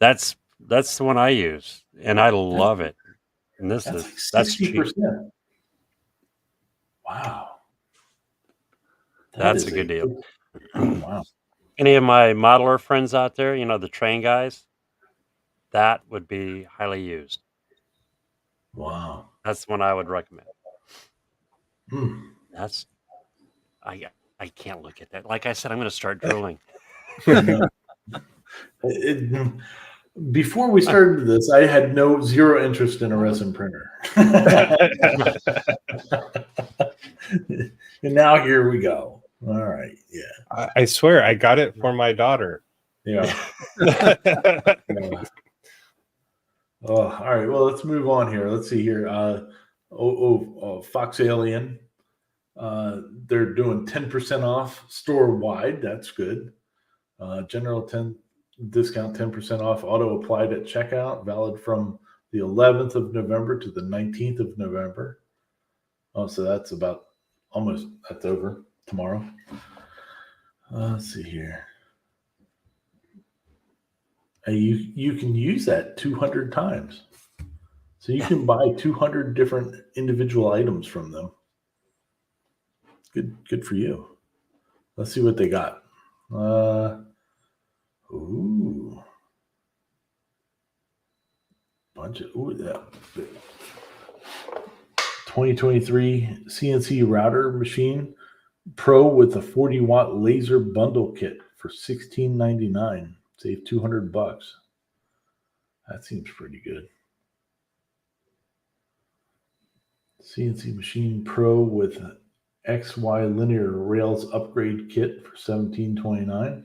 That's the one I use, and I love it. And That's that's like cheap. 60%. Wow. That's a good deal. Wow. Any of my modeler friends out there, the train guys, that would be highly used. Wow. That's the one I would recommend. Hmm. I can't look at that. Like I said, I'm going to start drooling. Before we started this, I had zero interest in a resin printer. And now here we go. All right. Yeah. I swear I got it for my daughter. Yeah. Oh, all right. Well, let's move on here. Let's see here. Fox Alien. They're doing 10% off store wide. That's good. General discount 10% off. Auto applied at checkout. Valid from the 11th of November to the 19th of November. Oh, so that's that's over tomorrow. Let's see here. You can use that 200 times. So you can buy 200 different individual items from them. Good for you. Let's see what they got. That 2023 CNC router machine Pro with a 40-watt laser bundle kit for $16.99. Save $200. That seems pretty good. CNC Machine Pro with XY linear rails upgrade kit for $17.29.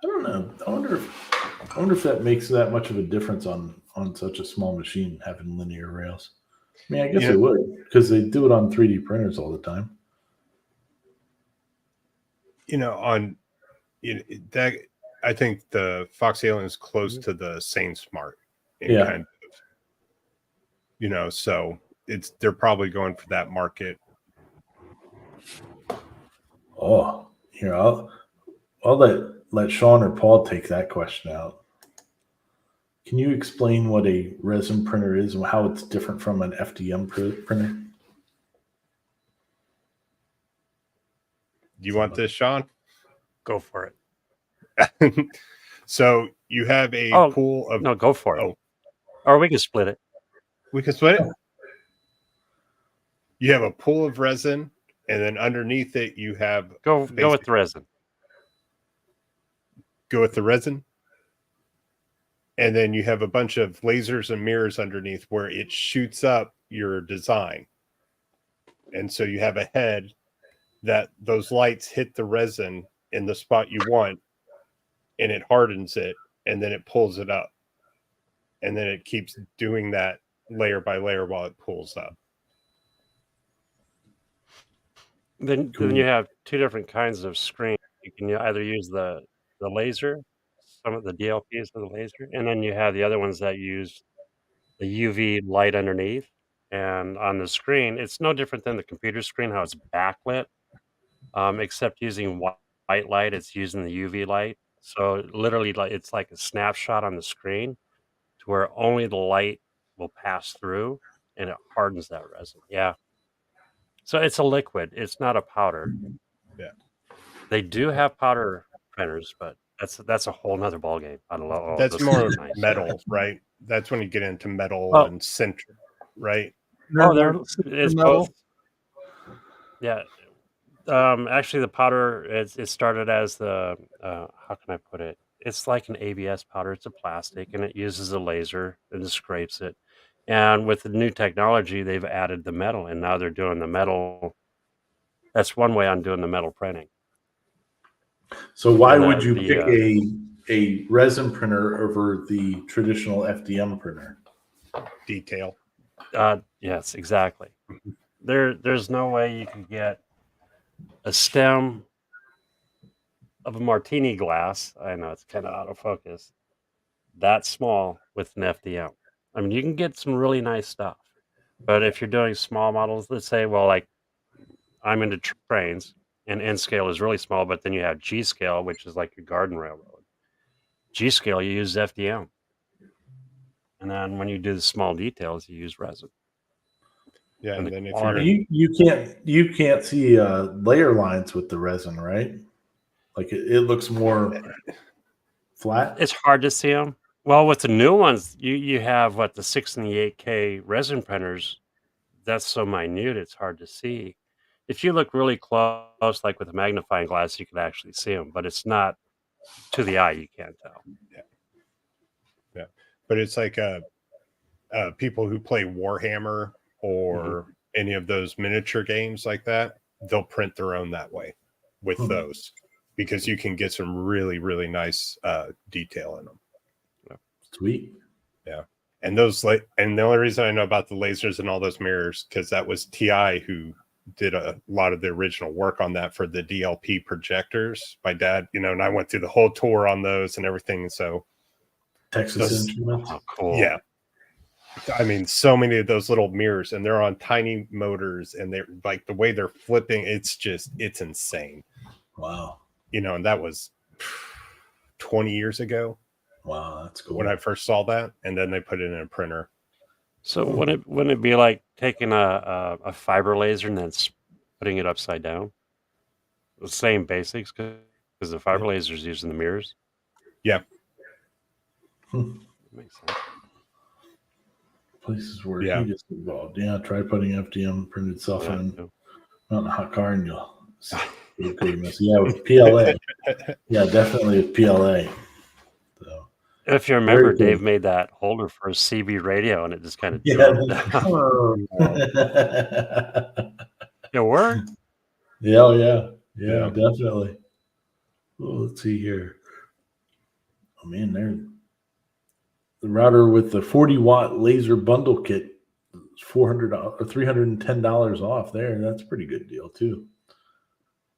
I don't know. I wonder if that makes that much of a difference on such a small machine having linear rails. I mean, I guess it would, because they do it on 3D printers all the time. I think the Fox Alien is close to the Sainsmart. Yeah. Kind of, so they're probably going for that market. Oh, here, I'll let Sean or Paul take that question out. Can you explain what a resin printer is and how it's different from an FDM printer? Do you want this, Sean? Go for it. So you have a pool of... No, go for it. Or we can split it. We can split it? You have a pool of resin, and then underneath it you have... Go with the resin. Go with the resin? And then you have a bunch of lasers and mirrors underneath where it shoots up your design. And so you have a head that those lights hit the resin in the spot you want, and it hardens it, and then it pulls it up. And then it keeps doing that layer by layer while it pulls up. Then you have two different kinds of screen. You can either use the laser, some of the DLPs of the laser, and then you have the other ones that use the UV light underneath. And on the screen, it's no different than the computer screen, how it's backlit, except using white light, it's using the UV light. So literally, it's like a snapshot on the screen to where only the light will pass through, and it hardens that resin. Yeah. So it's a liquid. It's not a powder. Yeah. They do have powder printers, but that's a whole nother ballgame. I don't know. That's more metal, right? That's when you get into metal and sinter, right? Oh, Cylinder it's metal. both. Yeah. Actually, the powder it started as the how can I put it? It's like an ABS powder. It's a plastic, and it uses a laser and it scrapes it. And with the new technology, they've added the metal, and now they're doing the metal. That's one way on doing the metal printing. So why And would you the pick a resin printer over the traditional FDM printer? Detail. yes, exactly. There's no way you can get a stem of a martini glass. I know it's kind of out of focus. That small with an FDM. I mean, you can get some really nice stuff, but if you're doing small models, let's say, well, like I'm into trains, and N scale is really small, but then you have G scale, which is like your garden railroad. G scale, you use FDM, and then when you do the small details, you use resin. Yeah, And and the then if quality, You can't see layer lines with the resin, right? Like it looks more flat. it's hard to see them. Well, with the new ones, you have what the 6 and the 8K resin printers. That's so minute, it's hard to see. If you look really close, like with a magnifying glass, you can actually see them, but it's not to the eye. You can't tell. yeah, but it's like people who play Warhammer or any of those miniature games like that, they'll print their own that way with those because you can get some really, really nice detail in them. Sweet. Yeah. And and the only reason I know about the lasers and all those mirrors, because that was TI who did a lot of the original work on that for the DLP projectors. My dad, and I went through the whole tour on those and everything. So Texas Instruments. Oh, cool. yeah. I mean, so many of those little mirrors, and they're on tiny motors, and they're like the way they're flipping, it's insane. Wow. And that was 20 years ago. Wow, that's cool. When I first saw that, and then they put it in a printer. So wouldn't it be like taking a fiber laser and then putting it upside down? The same basics, because the fiber laser is using the mirrors. Yeah. Makes sense. Places where Yeah. he gets involved. Yeah, try putting FDM printed stuff in not in a hot car and you'll goodness. Yeah, with PLA. Yeah, definitely with PLA. So If you remember, very cool. Dave made that holder for a CB radio, and it just kind of Yeah. It worked. Yeah, Yeah. definitely. Oh, let's see here. Oh man, the router with the 40-watt laser bundle kit is $400 or $310 off there. That's a pretty good deal too.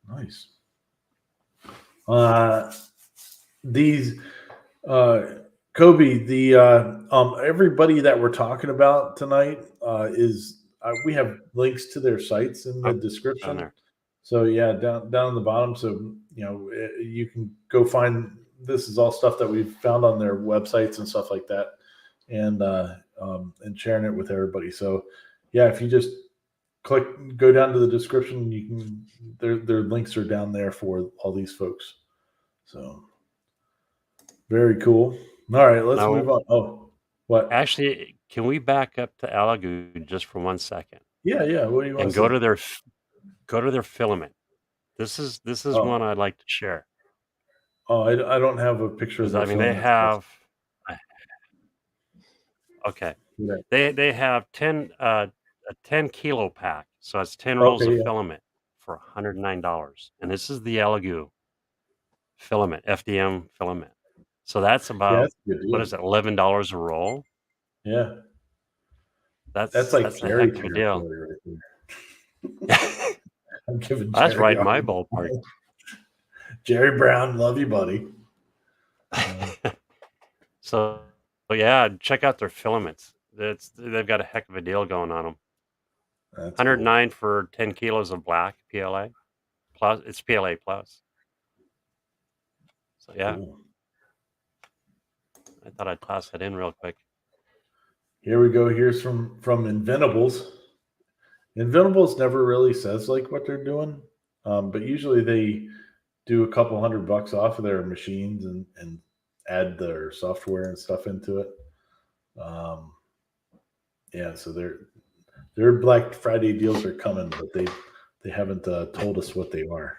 Nice. These Kobe, everybody that we're talking about tonight is we have links to their sites in the description. There. So yeah, down on the bottom. So you can go find. This is all stuff that we've found on their websites and stuff like that, and sharing it with everybody. So yeah, if you just go down to the description, you can their links are down there for all these folks. So very cool. All right, let's move on. Oh, what? Actually, can we back up to Alagoo just for 1 second? Yeah. What do you want And to go to their filament. This is one I'd like to share. Oh, I don't have a picture of I mean, they have. Okay, they have a 10 kilo pack, so it's 10 rolls of filament for $109, and this is the Alagoo filament, FDM filament. So that's about what is it, $11 a roll? Yeah, that's like a heck of a deal. Right I'm giving that's Jerry right in my ballpark. Jerry Brown, love you, buddy. So yeah, check out their filaments. They've got a heck of a deal going on them. That's 109 for 10 kilos of black PLA plus. It's PLA plus. So yeah, cool. I thought I'd toss that in real quick. Here we go. Here's from Inventables. Inventables never really says like what they're doing, but usually they do a couple $100 off of their machines and add their software and stuff into it. Yeah, so they're their Black Friday deals are coming, but they haven't told us what they are.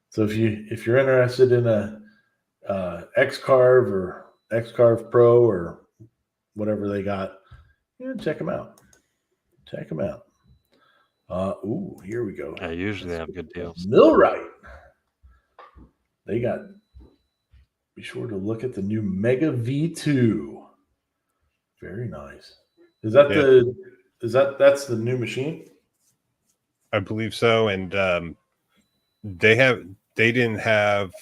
So if you're interested in a X-Carve or X-Carve Pro or whatever they got, check them out. Check them out. Here we go. Yeah, usually they have good deals. Millwright. They got. Be sure to look at the new Mega V2. Very nice. Is that that's the new machine? I believe so, and they didn't have,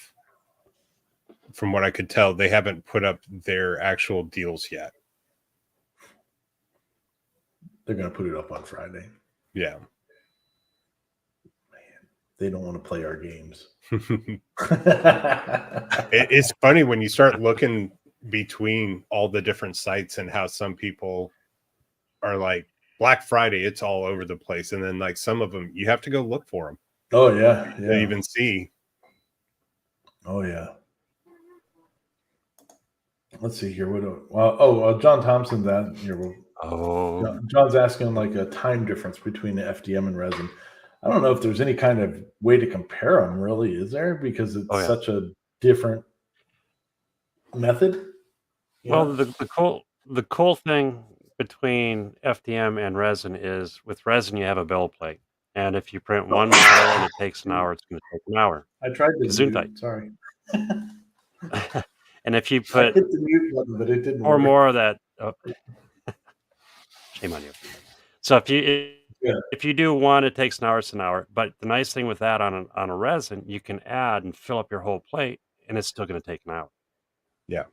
from what I could tell, they haven't put up their actual deals yet. They're going to put it up on Friday. Yeah. Man, they don't want to play our games. It's funny when you start looking between all the different sites and how some people are like, Black Friday, it's all over the place. And then like some of them, you have to go look for them. Oh, yeah. To even see. Oh, yeah. Let's see here. John Thompson's at here. John's asking like a time difference between the FDM and resin. I don't know if there's any kind of way to compare them, really, is there? Because it's such a different method. Well, the cool thing between FDM and resin is with resin you have a build plate, and if you print one model and it takes an hour, it's going to take an hour. I tried to Gesundheit. Sorry. And if you put hit the mute button, but it didn't work. more of that, shame on you. So if you do one, it takes an hour. It's an hour. But the nice thing with that on a resin, you can add and fill up your whole plate, and it's still going to take an hour. Yeah,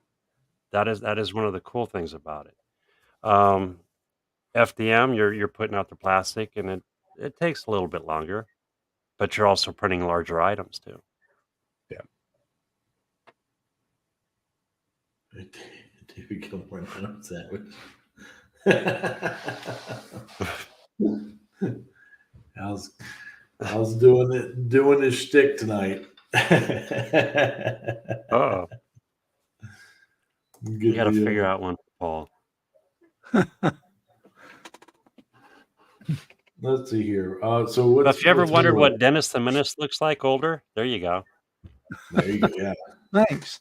that is one of the cool things about it. FDM, you're putting out the plastic, and it takes a little bit longer, but you're also printing larger items too. Yeah. David Gilmore and sandwich. How's doing his shtick tonight? Oh, you got to figure out one, Paul. Let's see here. So if you ever wondered what Dennis the Menace looks like older, there you go. There you go. Yeah. Thanks.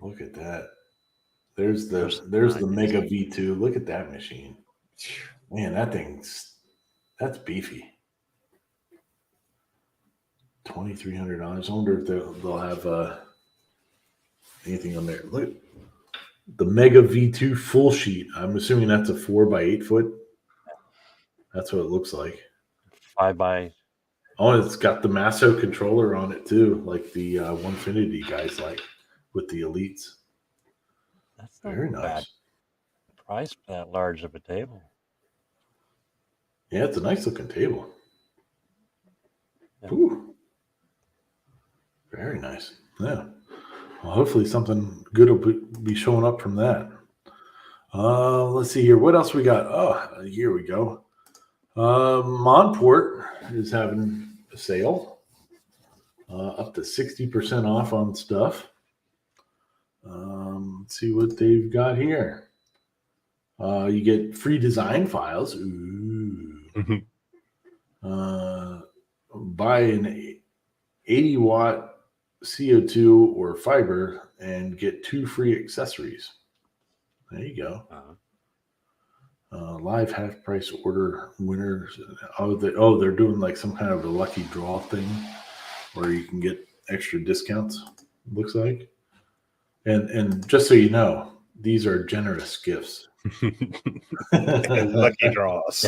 Look at that. There's the Mega V2. Look at that machine. Man, that's beefy. $2,300. I wonder if they'll have anything on there. Look, the Mega V2 full sheet. I'm assuming that's a 4x8 foot. That's what it looks like. 5x. Oh, it's got the Masso controller on it too, like the Onefinity guys like with the Elites. That's not very bad nice. Price for that large of a table. Yeah, it's a nice looking table. Yeah. Ooh. Very nice. Yeah. Well, hopefully something good will be showing up from that. Let's see here. What else we got? Oh, here we go. Monport is having a sale. Up to 60% off on stuff. Let's see what they've got here. You get free design files. Ooh. Buy an 80-watt CO2 or fiber and get 2 free accessories. There you go. Live half price order winners. They're doing like some kind of a lucky draw thing where you can get extra discounts. Looks like. And just so you know, these are generous gifts. And lucky draws.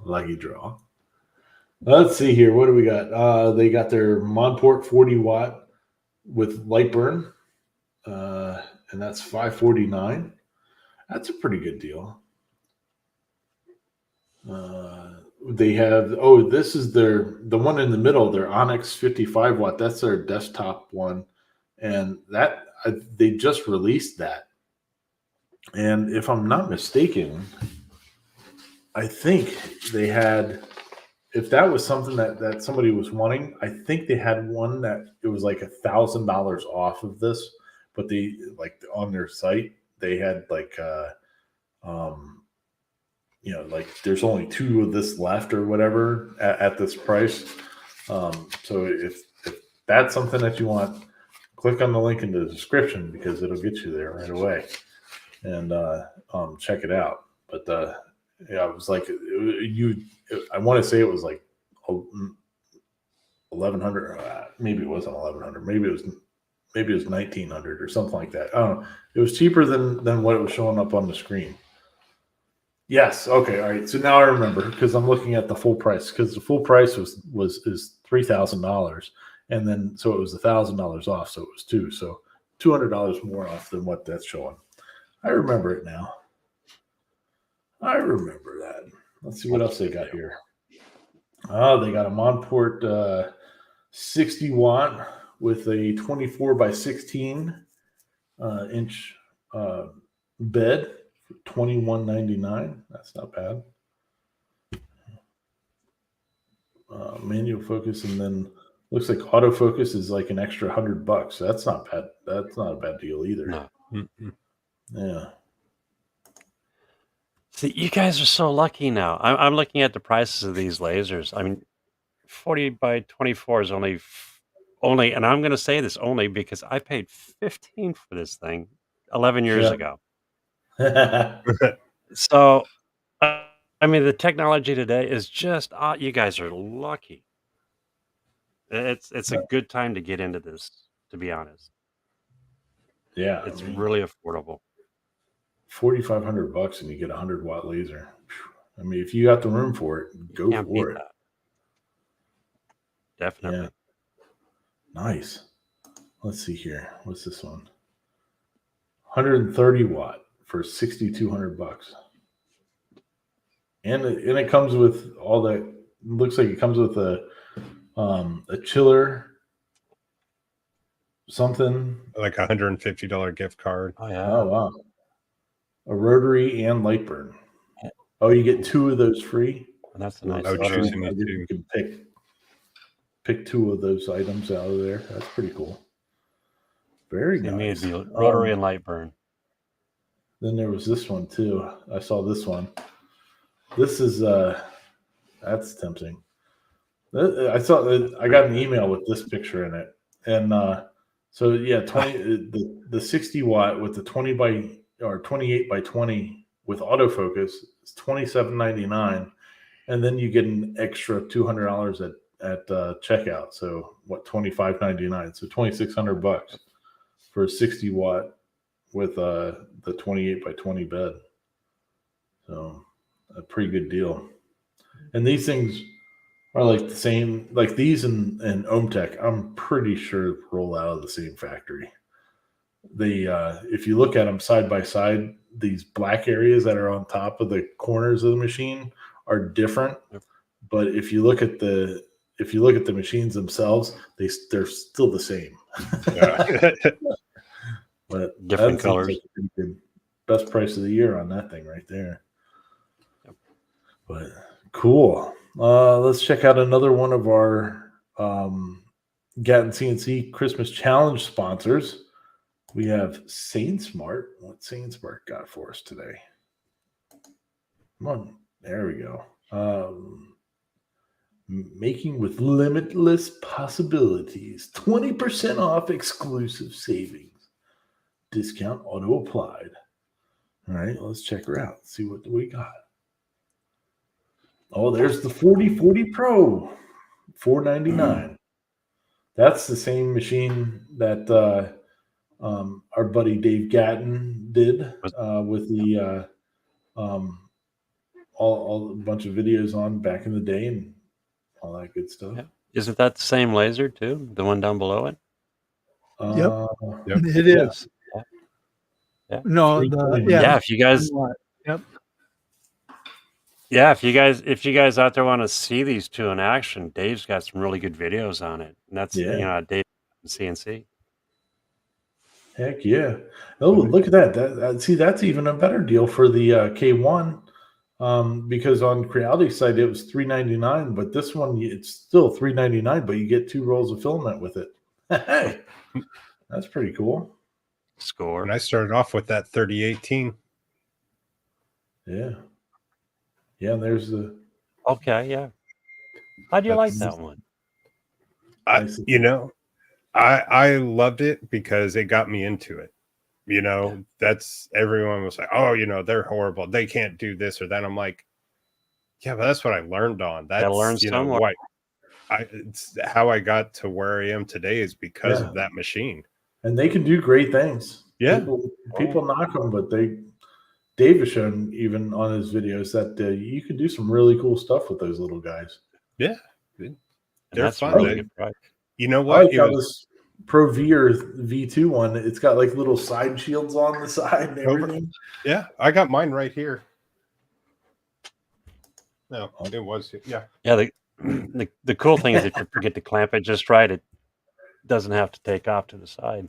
Lucky draw. Let's see here. What do we got? They got their Monport 40-watt with light burn, and that's $549. That's a pretty good deal. They have this is the one in the middle. Their Onyx 55-watt. That's their desktop one, and that they just released that. And if I'm not mistaken, I think they had. If that was something that somebody was wanting, I think they had one that it was like $1,000 off of this, but they like on their site they had like like there's only 2 of this left or whatever at this price. So if that's something that you want, click on the link in the description because it'll get you there right away, and check it out. But it was like I want to say it was like 1,100. Maybe it wasn't 1,100. Maybe it was 1,900 or something like that. I don't know. It was cheaper than what it was showing up on the screen. Yes. Okay. All right. So now I remember because I'm looking at the full price because the full price is $3,000, and then so it was $1,000 off, so it was 2, so $200 more off than what that's showing. I remember it now. I remember that. Let's see what else they got here. Oh, they got a Monport 60 watt with a 24 by 16 inch bed. $21.99. That's not bad. Manual focus, and then looks like autofocus is like an extra $100. So that's not bad. That's not a bad deal either. No. Yeah. See, you guys are so lucky now. I'm looking at the prices of these lasers. I mean, 40 by 24 is only, and I'm going to say this only because I paid $15 for this thing 11 years ago. So, I mean, the technology today is just, you guys are lucky. It's a good time to get into this, to be honest. Yeah. It's really affordable. $4,500 and you get a 100-watt laser. I mean, if you got the room for it, go for it. That. Definitely. Yeah. Nice. Let's see here. What's this one? 130 watt for $6,200. And it comes with all that. Looks like it comes with a chiller, something like a $150 gift card. Oh yeah. Oh wow. A rotary and light burn. Oh, you get 2 of those free. And that's a nice. I would choose me too. You can pick 2 of those items out of there. That's pretty cool. Very nice. It'd be rotary and light burn. Then there was this one too. I saw this one. This is that's tempting. I got an email with this picture in it, and so yeah, 20 the 60 watt with the 28 by 20 with autofocus is $27.99, and then you get an extra $200 at checkout. So what, $25.99? So $2,600 for a 60 watt with the 28 by 20 bed. So a pretty good deal. And these things are like the same, like these and OhmTech, I'm pretty sure roll out of the same factory. They if you look at them side by side, these black areas that are on top of the corners of the machine are different. But if you look at the machines themselves, they're still the same. Yeah. But different colors. Like the best price of the year on that thing right there. Yep. But cool. Let's check out another one of our Gatton CNC Christmas Challenge sponsors. We have Sainsmart. What Sainsmart got for us today? Come on. There we go. Making with limitless possibilities. 20% off exclusive savings. Discount auto applied. All right, let's check her out. See what we got. Oh, there's the 4040 Pro, $499. That's the same machine that our buddy Dave Gatton did with the all a bunch of videos on back in the day and all that good stuff. Yeah. Isn't that the same laser too? The one down below it? Yep. Yep. It is. Yeah. No, Yeah, if you guys Yep. Yeah, if you guys out there want to see these two in action, Dave's got some really good videos on it. And that's Dave CNC. Heck yeah. Oh, look at that. See, that's even a better deal for the K1. Because on Creality's site it was $399, but this one it's still $399, but you get 2 rolls of filament with it. Hey, that's pretty cool. Score. And I started off with that 3018. Yeah. Yeah, and there's the Okay, yeah. How do you like That's- that one? I, Nice. you know, I loved it because it got me into it. You know, that's everyone was like, oh, you know, they're horrible. They can't do this or that. I'm like, yeah, but that's what I learned on. Gotta learn That's, you know, somewhere. why it's how I got to where I am today is because Yeah. of that machine. And they can do great things. Yeah. People knock them, but Dave has shown even on his videos that you can do some really cool stuff with those little guys. Yeah. And They're that's fun. really They- good price. You know I what? like how this Pro V or V2 one, it's got like little side shields on the side and everything. Yeah, I got mine right here. No, it was, yeah. Yeah, the cool thing is if you forget to clamp it just right, it doesn't have to take off to the side.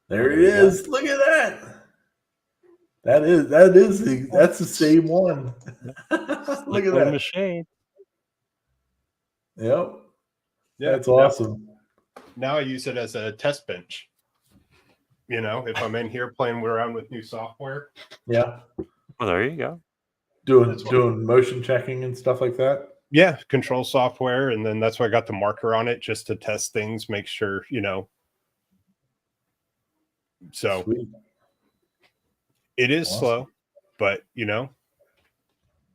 There it is. Look at that. That's the same one. Look at Liquid that. machine. Yep. Yeah, That's awesome. Now I use it as a test bench. You know, if I'm in here playing around with new software. Yeah. Well, there you go. Doing motion checking and stuff like that. Yeah, control software. And then that's why I got the marker on it just to test things, make sure, you know. So Sweet. it is Awesome. slow, but, you know.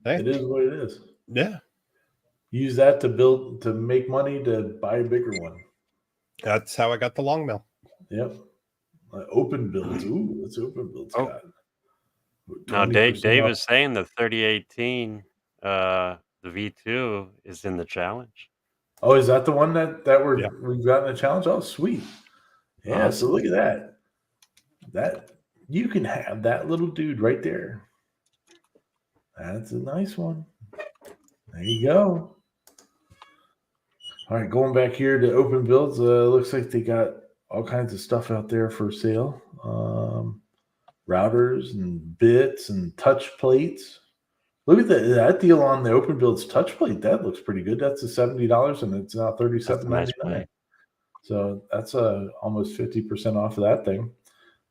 Hey, It is what it is. yeah, Use that to make money to buy a bigger one. that's how I got the long mill. Yep. Open builds. Ooh, what's open builds Oh. got? Now, 20% Dave off. is saying the 3018, the V2 is in the challenge. Oh, is that the one that Yeah. we've gotten a challenge? Oh, sweet. Yeah, so look at that. That you can have that little dude right there. That's a nice one. There you go. All right, going back here to open builds. Looks like they got all kinds of stuff out there for sale. Routers and bits and touch plates. Look at that deal on the open builds touch plate. That looks pretty good. That's $70 and it's now That's a $37.99. nice plate. So that's almost 50% off of that thing.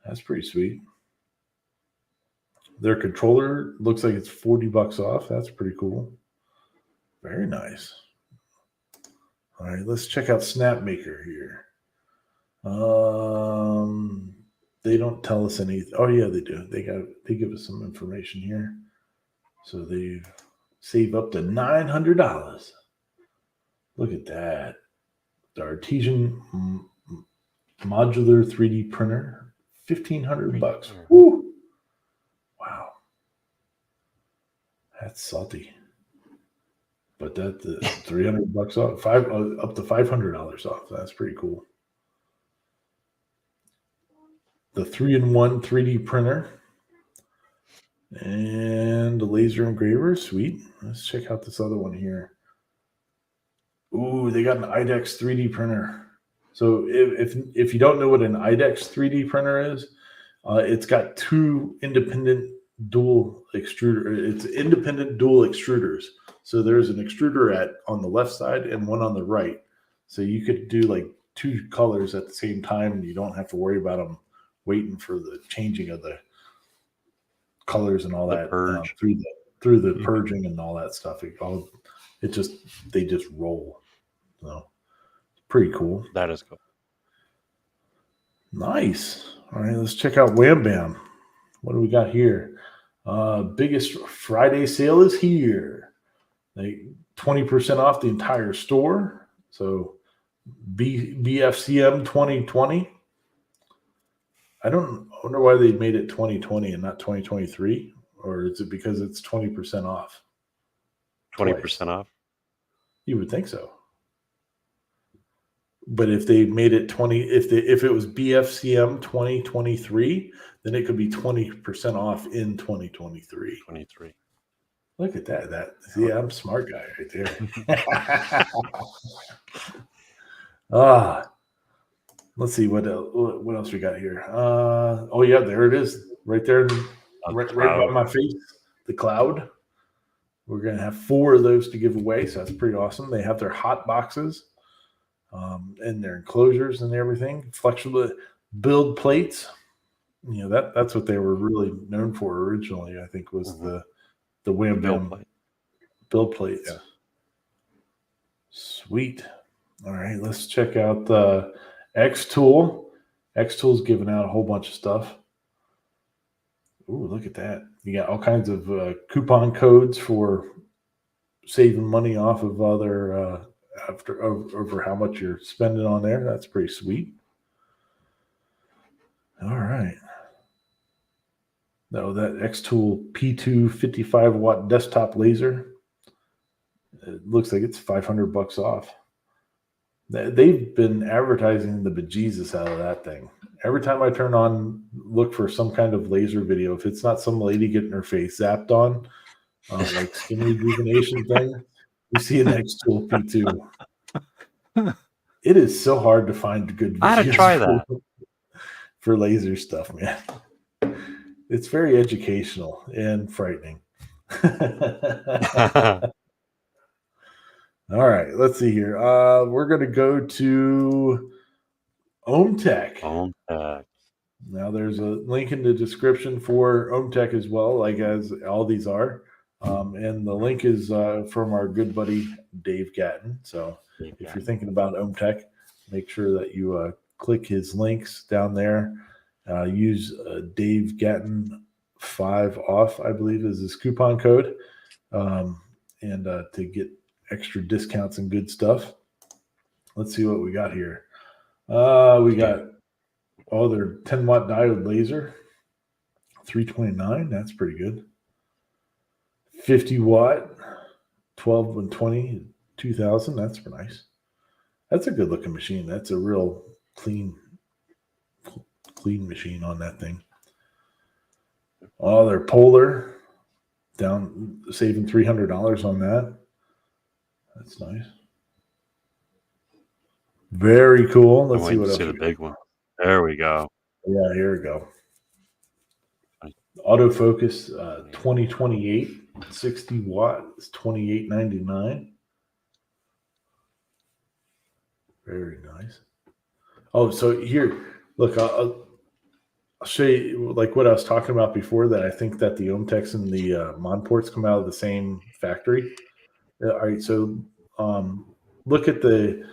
That's pretty sweet. Their controller looks like it's $40 off. That's pretty cool. Very nice. All right, let's check out Snapmaker here. They don't tell us anything. Oh yeah, they do. They give us some information here. So they save up to $900. Look at that. The artesian modular 3D printer, $1,500. Woo! Wow, that's salty. But that's $300 off, up to $500 off. That's pretty cool. The 3-in-1 3D printer and the laser engraver, sweet. Let's check out this other one here. Ooh, they got an IDEX 3D printer. So if you don't know what an IDEX 3D printer is, it's got two independent dual extruders. So there's an extruder on the left side and one on the right. So you could do like two colors at the same time, and you don't have to worry about them waiting for the changing of the colors and all The that purge. through the purging and all that stuff. They just roll. So pretty cool. That is cool. Nice. All right, let's check out Wham Bam. What do we got here? Biggest Friday sale is here. They 20% off the entire store. So BFCM 2020. I wonder why they made it 2020 and not 2023, or is it because it's 20% off? 20% off. You would think so. But if they made it 20, if it was BFCM 2023, then it could be 20% off in 2023. 23. Look at that. See, I'm a smart guy right there. Let's see what else we got here. Oh yeah, there it is, right there, right by my face. The cloud. We're gonna have 4 of those to give away, so that's pretty awesome. They have their hot boxes. and their enclosures and everything. Flexible build plates. That's what they were really known for originally. I think was the Wham Bam build plates. Yeah. Sweet. All right, let's check out the X Tool. X Tool's giving out a whole bunch of stuff. Ooh, look at that. You got all kinds of coupon codes for saving money off of other over how much you're spending on there. That's pretty sweet. All right. No, that X Tool P2 55-watt desktop laser. It looks like it's $500 off. They've been advertising the bejesus out of that thing. Every time I turn on, look for some kind of laser video. If it's not some lady getting her face zapped on, like skin rejuvenation thing, you see an X Tool P2. It is so hard to find good videos I had to try that. for laser stuff, man. It's very educational and frightening. All right, let's see here. We're going to go to OhmTech. OhmTech. Now, there's a link in the description for OhmTech as well, like as all these are. And the link is from our good buddy, Dave Gatton. So if you're thinking about OhmTech, make sure that you click his links down there. Use Dave Gatton 5 off, I believe, is his coupon code, and to get extra discounts and good stuff. Let's see what we got here. We got their 10-watt diode laser, $329. That's pretty good. 50-watt, 12 and 20, $2,000. That's nice. That's a good looking machine. That's a real clean machine on that thing. They're Polar, down saving $300 on that. That's nice. Very cool. Let's see what else. See the big one. There we go. Yeah, here we go. Autofocus 2028, 60 watt, is $28.99. Very nice. Oh, so here, look, I'll show you like what I was talking about before, that I think that the OhmTechs and the Monports come out of the same factory. All right, so look at the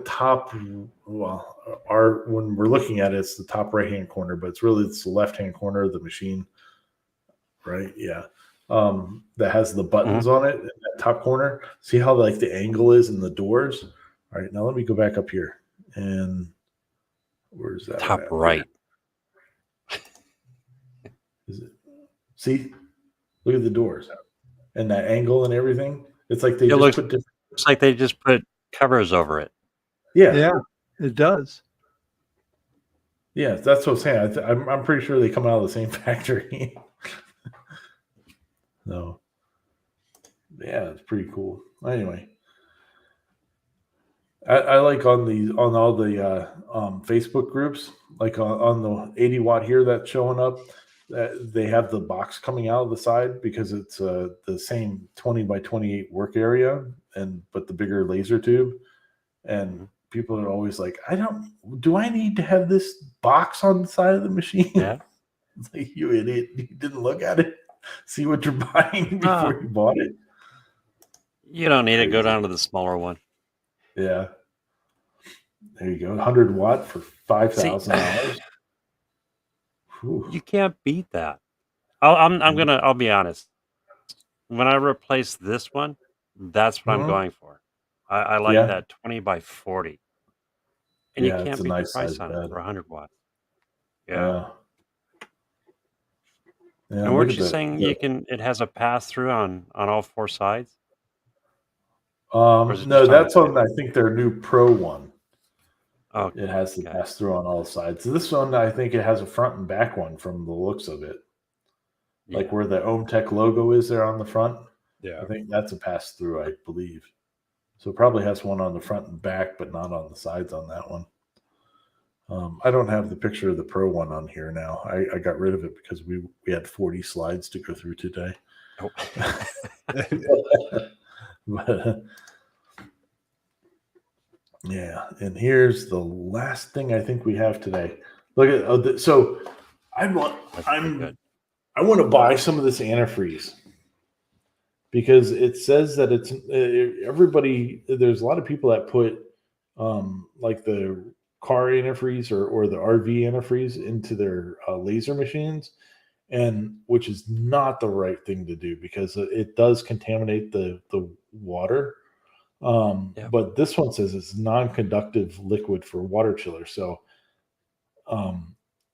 top. Well, when we're looking at it, it's the top right hand corner, but it's the left hand corner of the machine, right? Yeah, that has the buttons on it in that top corner. See how like the angle is in the doors. All right, now let me go back up here, and where's that? Top right. Is it? See, look at the doors and that angle and everything. It's like they looks like they just put covers over it. Yeah, it does. Yeah, that's what I'm saying. I'm pretty sure they come out of the same factory. So, yeah, it's pretty cool. Anyway, I like on all the Facebook groups, like on the 80 watt here that's showing up. They have the box coming out of the side because it's the same 20 by 28 work area, but the bigger laser tube. And people are always like, do I need to have this box on the side of the machine? Yeah. It's like, you idiot. You didn't look at it. See what you're buying before you bought it. You don't need to go down to the smaller one. Yeah. There you go. 100 watt for $5,000. You can't beat that. I'll be honest. When I replace this one, that's what I'm going for. I like that 20 by 40. And you can't beat the price on it for 100 watts. Yeah. And weren't you saying it has a pass through on all four sides? No, that's on, I think, their new Pro one. Okay. It has the pass through on all sides. So this one, I think it has a front and back one from the looks of it. Like where the OhmTech logo is there on the front. Yeah. I think that's a pass through, I believe. So it probably has one on the front and back, but not on the sides on that one. I don't have the picture of the Pro one on here now. I got rid of it because we had 40 slides to go through today. Oh. But, Yeah, and here's the last thing I think we have today. Look at so I want That's pretty good. I want to buy some of this antifreeze because it says that it's everybody. There's a lot of people that put like the car antifreeze or the RV antifreeze into their laser machines, and which is not the right thing to do because it does contaminate the water. Yep. But this one says it's non-conductive liquid for water chiller. So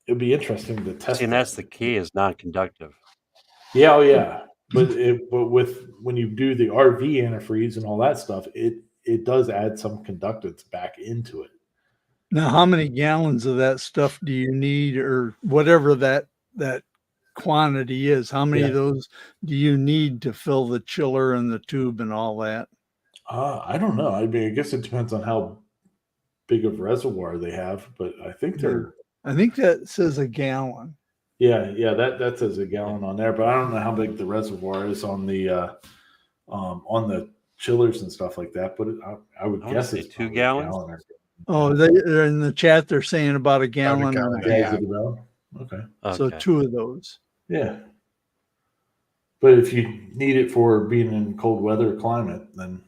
it'd be interesting to test See, and that. that's the key is non-conductive. Yeah, oh yeah. But with when you do the RV antifreeze and all that stuff, it does add some conductance back into it. Now, how many gallons of that stuff do you need, or whatever that quantity is? How many Yeah. of those do you need to fill the chiller and the tube and all that? I don't know. I mean, I guess it depends on how big of reservoir they have, but I think they're I think that says a gallon. yeah, that says a gallon on there, but I don't know how big the reservoir is on the chillers and stuff like that. But I would I wanna guess say it's 2 probably a gallons. gallon or Oh, they're in the chat. They're saying about a gallon. gallon and and a a half. half. Okay. So Okay. 2 of those. Yeah. But if you need it for being in cold weather climate, then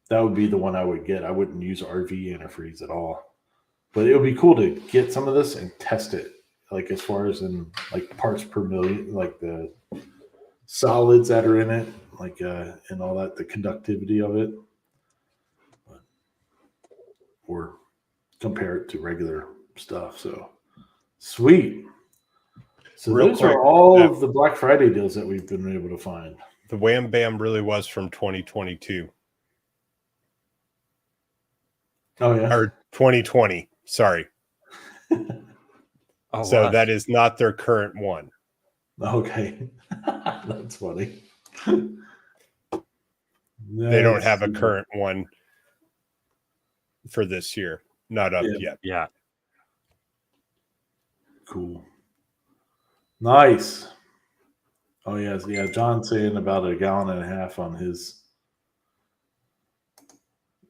that would be the one I would get. I wouldn't use RV antifreeze at all. But it would be cool to get some of this and test it, like as far as in like parts per million, like the solids that are in it, like and all that, the conductivity of it, or compare it to regular stuff. So sweet. So Real those quick, are all of the Black Friday deals that we've been able to find. The Wham Bam really was from 2022 Oh yeah. or 2020. Sorry. Oh, So wow. that is not their current one. Okay. That's funny. They don't have a current one for this year. Not up yet. Yeah. Cool. Nice. Oh yes, yeah. John's saying about a gallon and a half on his.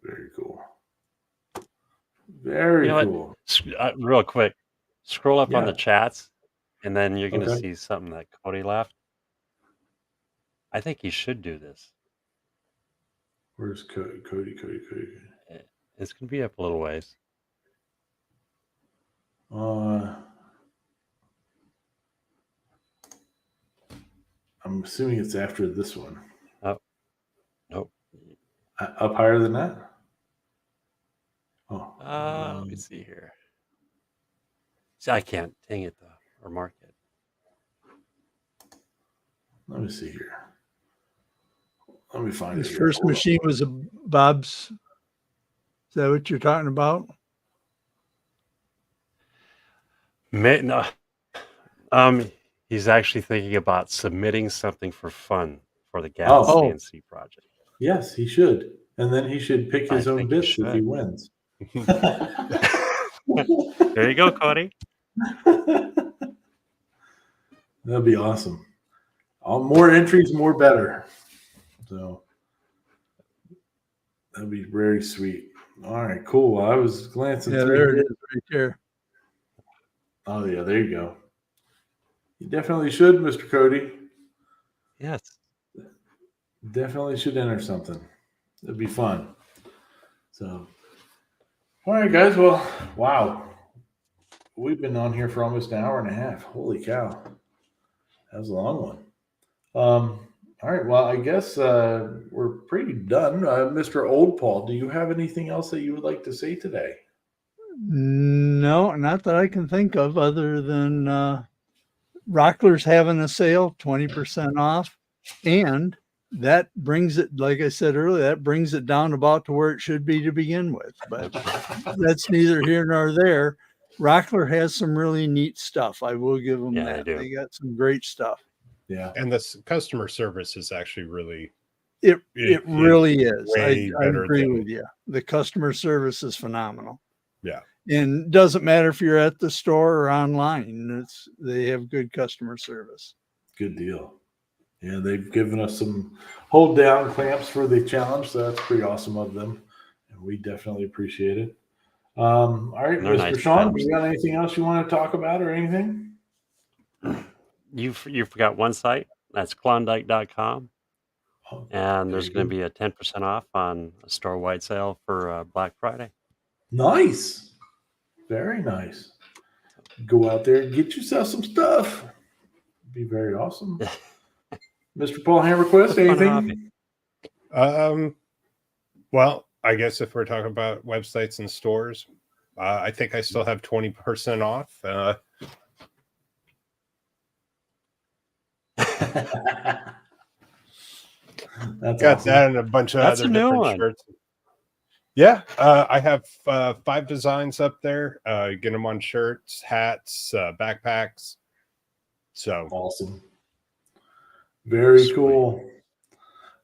Very cool. Very You know what? cool. Real quick, scroll up on Yeah. the chats, and then you're gonna Okay. see something that Cody left. I think he should do this. Where's Cody? It's gonna be up a little ways. I'm assuming it's after this one. Oh, nope. Up higher than that? Oh. Let me see here. See, I can't. Dang it, though. Or mark it. Let me see here. Let me find His it. Here. first Hold on. machine was a Bob's. Is that what you're talking about? No. He's actually thinking about submitting something for fun for the Gatton Oh. CNC project. Yes, he should. And then he should pick his I own think he bits if he should. wins. There you go, Cody. That'd be awesome. More entries, more better. So that'd be very sweet. All right, cool. I was glancing Yeah, through. there it is, right there. Oh yeah, there you go. You definitely should, Mr. Cody. Yes. Definitely should enter something. It'd be fun. So, all right, guys. Well, wow. We've been on here for almost an hour and a half. Holy cow. That was a long one. All right. Well, I guess we're pretty done. Mr. Old Paul, do you have anything else that you would like to say today? No, not that I can think of, other than Rockler's having a sale, 20% off. And that brings it, like I said earlier, that brings it down about to where it should be to begin with. But that's neither here nor there. Rockler has some really neat stuff. I will give them Yeah, that. they do. They got some great stuff. Yeah. And the customer service is actually really It It really is. way I better agree than- with you. The customer service is phenomenal. Yeah. And doesn't matter if you're at the store or online. They have good customer service. Good deal. Yeah, they've given us some hold down clamps for the challenge, so that's pretty awesome of them. And We definitely appreciate it. All right, They're Mr. nice Sean, pets. you got anything else you want to talk about or anything? You forgot one site. That's Klondike.com. Oh, And there there's you going go. to be a 10% off on a store-wide sale for Black Friday. Nice. Very nice. Go out there and get yourself some stuff. Be very awesome. Mr. Paul Hammerquist, It's a fun hobby. anything? Well, I guess if we're talking about websites and stores, I think I still have 20% off. That's Got awesome. that and a bunch of That's other a new different one. shirts. Yeah, I have 5 designs up there. Get them on shirts, hats, backpacks. So Awesome. Very Sweet. cool.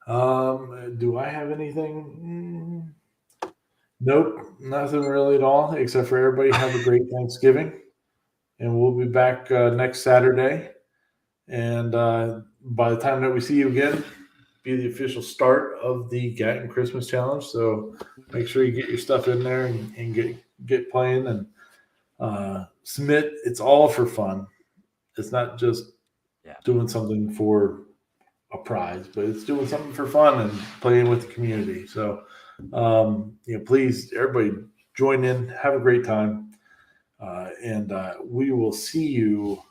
Do I have anything? Nope, nothing really at all, except for everybody have a great Thanksgiving. And we'll be back next Saturday. And by the time that we see you again, be the official start of the Gatton Christmas Challenge. So make sure you get your stuff in there and get playing and submit. It's all for fun. It's not just doing something for a prize, but it's doing something for fun and playing with the community. So, please, everybody join in, have a great time. And we will see you,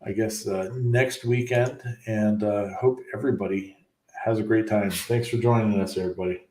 I guess, next weekend. And hope everybody has a great time. Thanks for joining us, everybody.